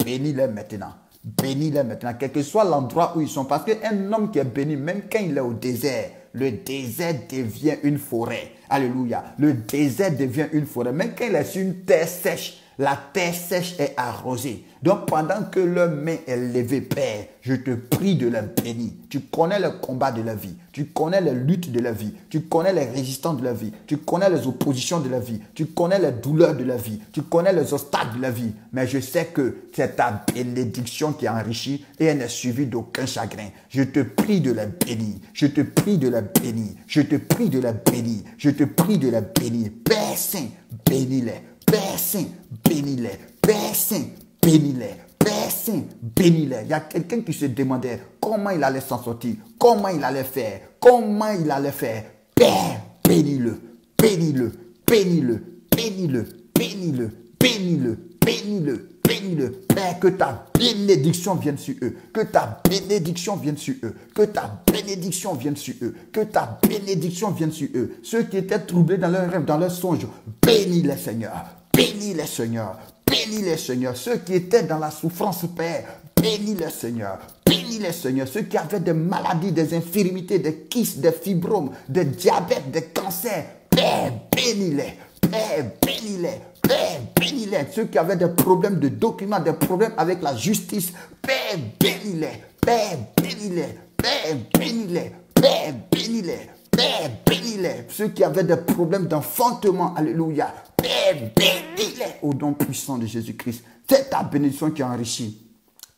Bénis-les maintenant. Bénis-les maintenant, quel que soit l'endroit où ils sont. Parce qu'un homme qui est béni, même quand il est au désert, le désert devient une forêt. Alléluia. Le désert devient une forêt. Même quand il est sur une terre sèche, la terre sèche est arrosée. Donc, pendant que leur main est levée, Père, je te prie de les bénir. Tu connais le combat de la vie. Tu connais les luttes de la vie. Tu connais les résistances de la vie. Tu connais les oppositions de la vie. Tu connais les douleurs de la vie. Tu connais les obstacles de la vie. Mais je sais que c'est ta bénédiction qui enrichit et elle n'est suivie d'aucun chagrin. Je te prie de les bénir. Je te prie de les bénir. Je te prie de les bénir. Je te prie de les bénir. Père Saint, bénis-les. Père Saint, bénis-les. Père Saint, bénis-les. Père Saint, bénis-les. Il y a quelqu'un qui se demandait comment il allait s'en sortir, comment il allait faire, comment il allait faire. Père, bénis-le, bénis-le, bénis-le, bénis-le, bénis-le, bénis-le, bénis-le, bénis-le. Père, que ta bénédiction vienne sur eux, que ta bénédiction vienne sur eux, que ta bénédiction vienne sur eux, que ta bénédiction vienne sur eux. Ceux qui étaient troublés dans leurs rêves, dans leurs songes, bénis-les, Seigneur, bénis-les, Seigneur. Bénis-les, Seigneur. Ceux qui étaient dans la souffrance, Père, bénis-les, Seigneur. Bénis-les, Seigneur. Ceux qui avaient des maladies, des infirmités, des kystes, des fibromes, des diabètes, des cancers, Père, bénis-les. Père, bénis-les. Père, bénis-les. Ceux qui avaient des problèmes de documents, des problèmes avec la justice, Père, bénis-les. Père, bénis-les. Père, bénis-les. Père, bénis-les. Père, bénis-les. Ceux qui avaient des problèmes d'enfantement, alléluia. Père, bénis-les au nom puissant de Jésus-Christ. C'est ta bénédiction qui enrichit.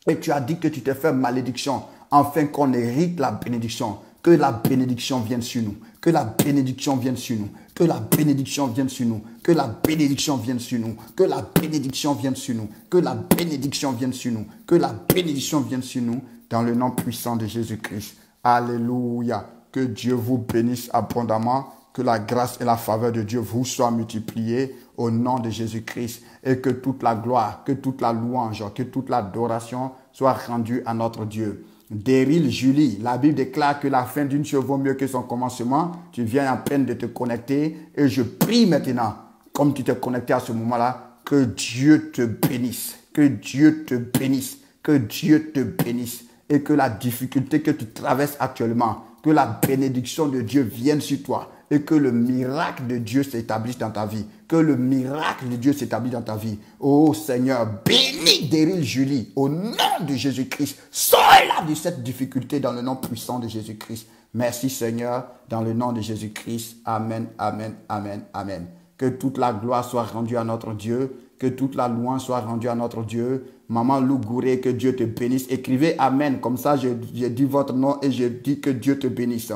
Et tu as dit que tu t'es fait malédiction, afin qu'on hérite la bénédiction. Que la bénédiction vienne sur nous. Que la bénédiction vienne sur nous. Que la bénédiction vienne sur nous. Que la bénédiction vienne sur nous. Que la bénédiction vienne sur nous. Que la bénédiction vienne sur nous. Que la bénédiction vienne sur nous. Dans le nom puissant de Jésus-Christ. Alléluia. Que Dieu vous bénisse abondamment. Que la grâce et la faveur de Dieu vous soient multipliées au nom de Jésus-Christ. Et que toute la gloire, que toute la louange, que toute l'adoration soit rendue à notre Dieu. Daryl Julie, la Bible déclare que la fin d'une chose vaut mieux que son commencement. Tu viens à peine de te connecter et je prie maintenant, comme tu t'es connecté à ce moment-là, que Dieu te bénisse, que Dieu te bénisse, que Dieu te bénisse et que la difficulté que tu traverses actuellement, que la bénédiction de Dieu vienne sur toi et que le miracle de Dieu s'établisse dans ta vie. Que le miracle de Dieu s'établisse dans ta vie. Oh Seigneur, bénis Daryl Julie au nom de Jésus-Christ. Sors-la de cette difficulté dans le nom puissant de Jésus-Christ. Merci Seigneur, dans le nom de Jésus-Christ. Amen, amen, amen, amen. Que toute la gloire soit rendue à notre Dieu. Que toute la louange soit rendue à notre Dieu. Maman Lou Gouré, que Dieu te bénisse. Écrivez Amen. Comme ça, je dis votre nom et je dis que Dieu te bénisse.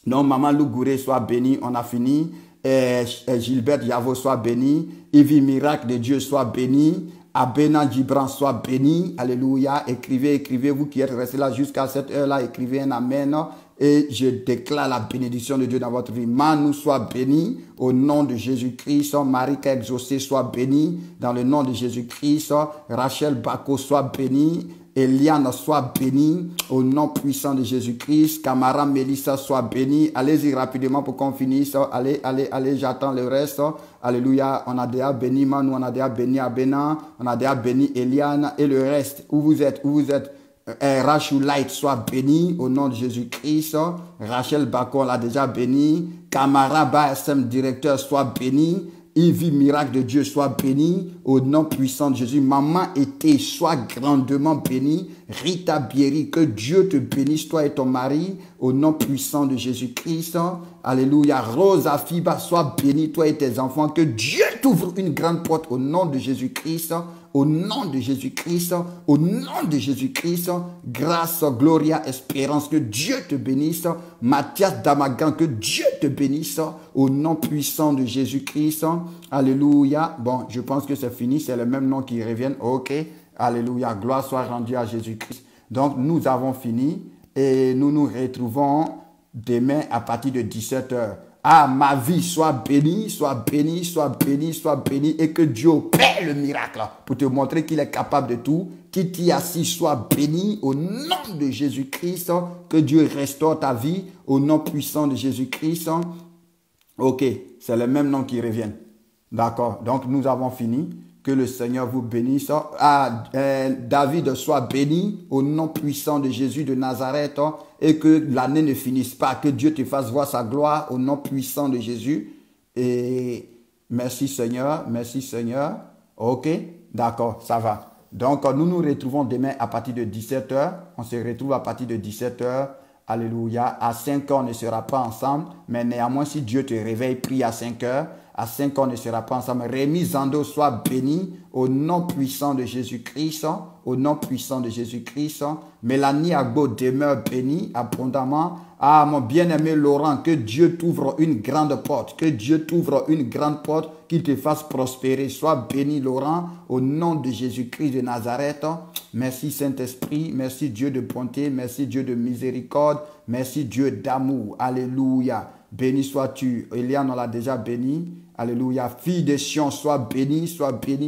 Non, Maman Lou Gouré, soit béni. On a fini. Gilbert Yavo, soit béni. Yves Miracle de Dieu, soit béni. Abena Gibran, soit béni. Alléluia. Écrivez, vous qui êtes restés là jusqu'à cette heure-là, écrivez un Amen. Et je déclare la bénédiction de Dieu dans votre vie. Manu soit béni au nom de Jésus-Christ. Marika Exaucé soit béni dans le nom de Jésus-Christ. Rachel Bako soit béni. Eliane soit bénie au nom puissant de Jésus-Christ. Camara Mélissa soit bénie. Allez-y rapidement pour qu'on finisse. Allez, j'attends le reste. Alléluia. On a déjà béni Manu, on a déjà béni Abena, on a déjà béni Eliane et le reste. Où vous êtes? Rachel Light soit béni au nom de Jésus-Christ. Rachel Bako l'a déjà béni. Camara Basem directeur soit béni. Yves Miracle de Dieu soit béni au nom puissant de Jésus. Maman Été soit grandement bénie. Rita Bieri, que Dieu te bénisse, toi et ton mari, au nom puissant de Jésus-Christ. Alléluia. Rosa Fiba, sois bénie, toi et tes enfants. Que Dieu t'ouvre une grande porte au nom de Jésus-Christ. Au nom de Jésus-Christ, au nom de Jésus-Christ, grâce, gloria, espérance, que Dieu te bénisse. Mathias Damagan, que Dieu te bénisse, au nom puissant de Jésus-Christ. Alléluia. Bon, je pense que c'est fini, c'est le même nom qui revient. Ok, alléluia, gloire soit rendue à Jésus-Christ. Donc, nous avons fini et nous nous retrouvons demain à partir de 17h. Ah, ma vie, sois bénie, sois bénie, sois bénie, sois bénie et que Dieu opère le miracle pour te montrer qu'il est capable de tout. Qui t'y assis, sois béni au nom de Jésus-Christ. Que Dieu restaure ta vie au nom puissant de Jésus-Christ. Ok, c'est le même nom qui revient. D'accord, donc nous avons fini. Que le Seigneur vous bénisse. Ah, David soit béni au nom puissant de Jésus de Nazareth et que l'année ne finisse pas. Que Dieu te fasse voir sa gloire au nom puissant de Jésus. Et merci Seigneur, merci Seigneur. Ok, d'accord, ça va. Donc nous nous retrouvons demain à partir de 17h. On se retrouve à partir de 17h. Alléluia. À 5h, on ne sera pas ensemble. Mais néanmoins, si Dieu te réveille, prie à 5h. À 5h, on ne sera pas ensemble. Rémi Zando soit béni au nom puissant de Jésus-Christ. Au nom puissant de Jésus-Christ. Mélanie Agbo demeure bénie abondamment. Ah, mon bien-aimé Laurent, que Dieu t'ouvre une grande porte. Que Dieu t'ouvre une grande porte, qu'il te fasse prospérer. Sois béni, Laurent, au nom de Jésus-Christ de Nazareth. Merci Saint-Esprit. Merci Dieu de bonté. Merci Dieu de miséricorde. Merci Dieu d'amour. Alléluia. Béni sois-tu. Eliane, on l'a déjà béni. Alléluia. Fille de Sion, sois bénie,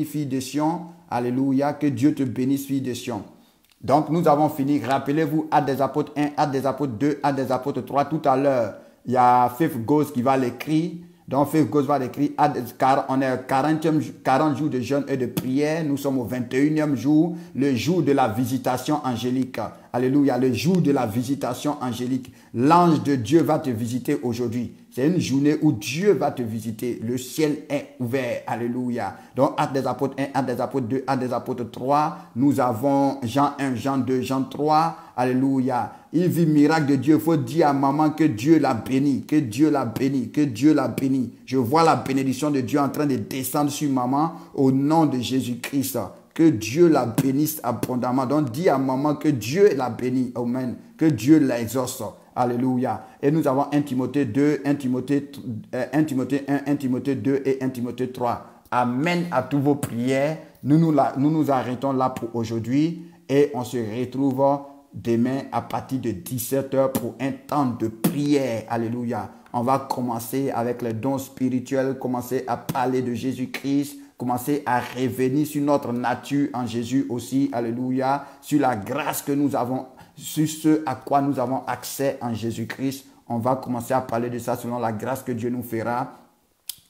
fille de Sion. Alléluia. Que Dieu te bénisse, fille de Sion. Donc, nous avons fini. Rappelez-vous, Actes des Apôtres 1, Actes des Apôtres 2, Actes des Apôtres 3. Tout à l'heure, il y a Faith Ghost qui va l'écrire. Donc, Faith Ghost va l'écrire. On est 40 jours de jeûne et de prière. Nous sommes au 21e jour, le jour de la visitation angélique. Alléluia, le jour de la visitation angélique. L'ange de Dieu va te visiter aujourd'hui. C'est une journée où Dieu va te visiter. Le ciel est ouvert. Alléluia. Donc, Actes des Apôtres 1, Actes des Apôtres 2, Actes des Apôtres 3. Nous avons Jean 1, Jean 2, Jean 3. Alléluia. Il vit miracle de Dieu. Il faut dire à maman que Dieu l'a béni. Que Dieu l'a béni. Que Dieu l'a béni. Je vois la bénédiction de Dieu en train de descendre sur maman au nom de Jésus-Christ. Que Dieu la bénisse abondamment. Donc, dis à maman que Dieu la bénit. Amen. Que Dieu l'exauce. Alléluia. Et nous avons 1 Timothée 2, 1 Timothée 1, 1 Timothée 2 et 1 Timothée 3. Amen à tous vos prières. Nous nous arrêtons là pour aujourd'hui et on se retrouve demain à partir de 17h pour un temps de prière. Alléluia. On va commencer avec les dons spirituels, commencer à parler de Jésus-Christ, commencer à revenir sur notre nature en Jésus aussi. Alléluia. Sur la grâce que nous avons, sur ce à quoi nous avons accès en Jésus-Christ. On va commencer à parler de ça selon la grâce que Dieu nous fera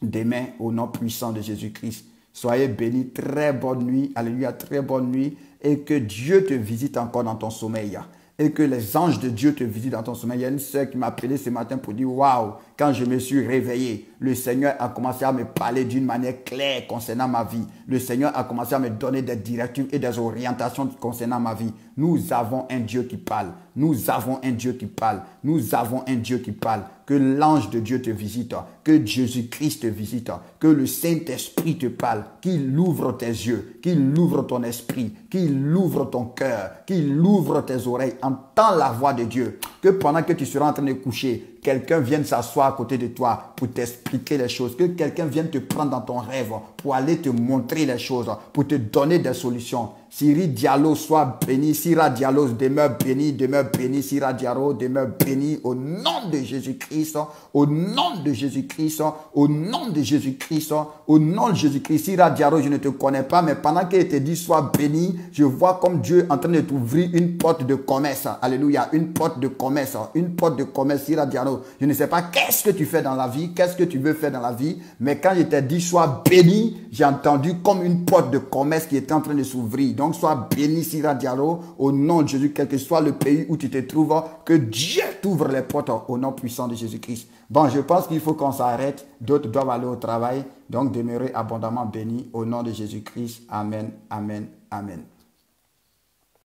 demain au nom puissant de Jésus-Christ. Soyez bénis, très bonne nuit, alléluia, très bonne nuit, et que Dieu te visite encore dans ton sommeil, et que les anges de Dieu te visitent dans ton sommeil. Il y a une sœur qui m'a appelé ce matin pour dire, waouh, quand je me suis réveillé, le Seigneur a commencé à me parler d'une manière claire concernant ma vie. Le Seigneur a commencé à me donner des directives et des orientations concernant ma vie. Nous avons un Dieu qui parle. Nous avons un Dieu qui parle. Nous avons un Dieu qui parle. Que l'ange de Dieu te visite. Que Jésus-Christ te visite. Que le Saint-Esprit te parle. Qu'il ouvre tes yeux. Qu'il ouvre ton esprit. Qu'il ouvre ton cœur. Qu'il ouvre tes oreilles. Entends la voix de Dieu. Que pendant que tu seras en train de coucher, quelqu'un vienne s'asseoir à côté de toi pour t'expliquer les choses. Que quelqu'un vienne te prendre dans ton rêve pour aller te montrer les choses, pour te donner des solutions. Siri Diallo, sois béni. Sira Diallo, demeure béni, demeure béni. Sira Diallo, demeure béni au nom de Jésus-Christ, au nom de Jésus-Christ, au nom de Jésus-Christ, au nom de Jésus-Christ. Sira Diallo, je ne te connais pas, mais pendant qu'il te dit sois béni, je vois comme Dieu est en train de t'ouvrir une porte de commerce. Alléluia, une porte de commerce, une porte de commerce. Sira Diallo, je ne sais pas qu'est-ce que tu fais dans la vie, qu'est-ce que tu veux faire dans la vie, mais quand je t'ai dit sois béni, j'ai entendu comme une porte de commerce qui était en train de s'ouvrir. Donc, sois béni, Sira Diallo, au nom de Jésus, quel que soit le pays où tu te trouves, que Dieu t'ouvre les portes au nom puissant de Jésus-Christ. Bon, je pense qu'il faut qu'on s'arrête. D'autres doivent aller au travail. Donc, demeurez abondamment bénis au nom de Jésus-Christ. Amen, amen, amen.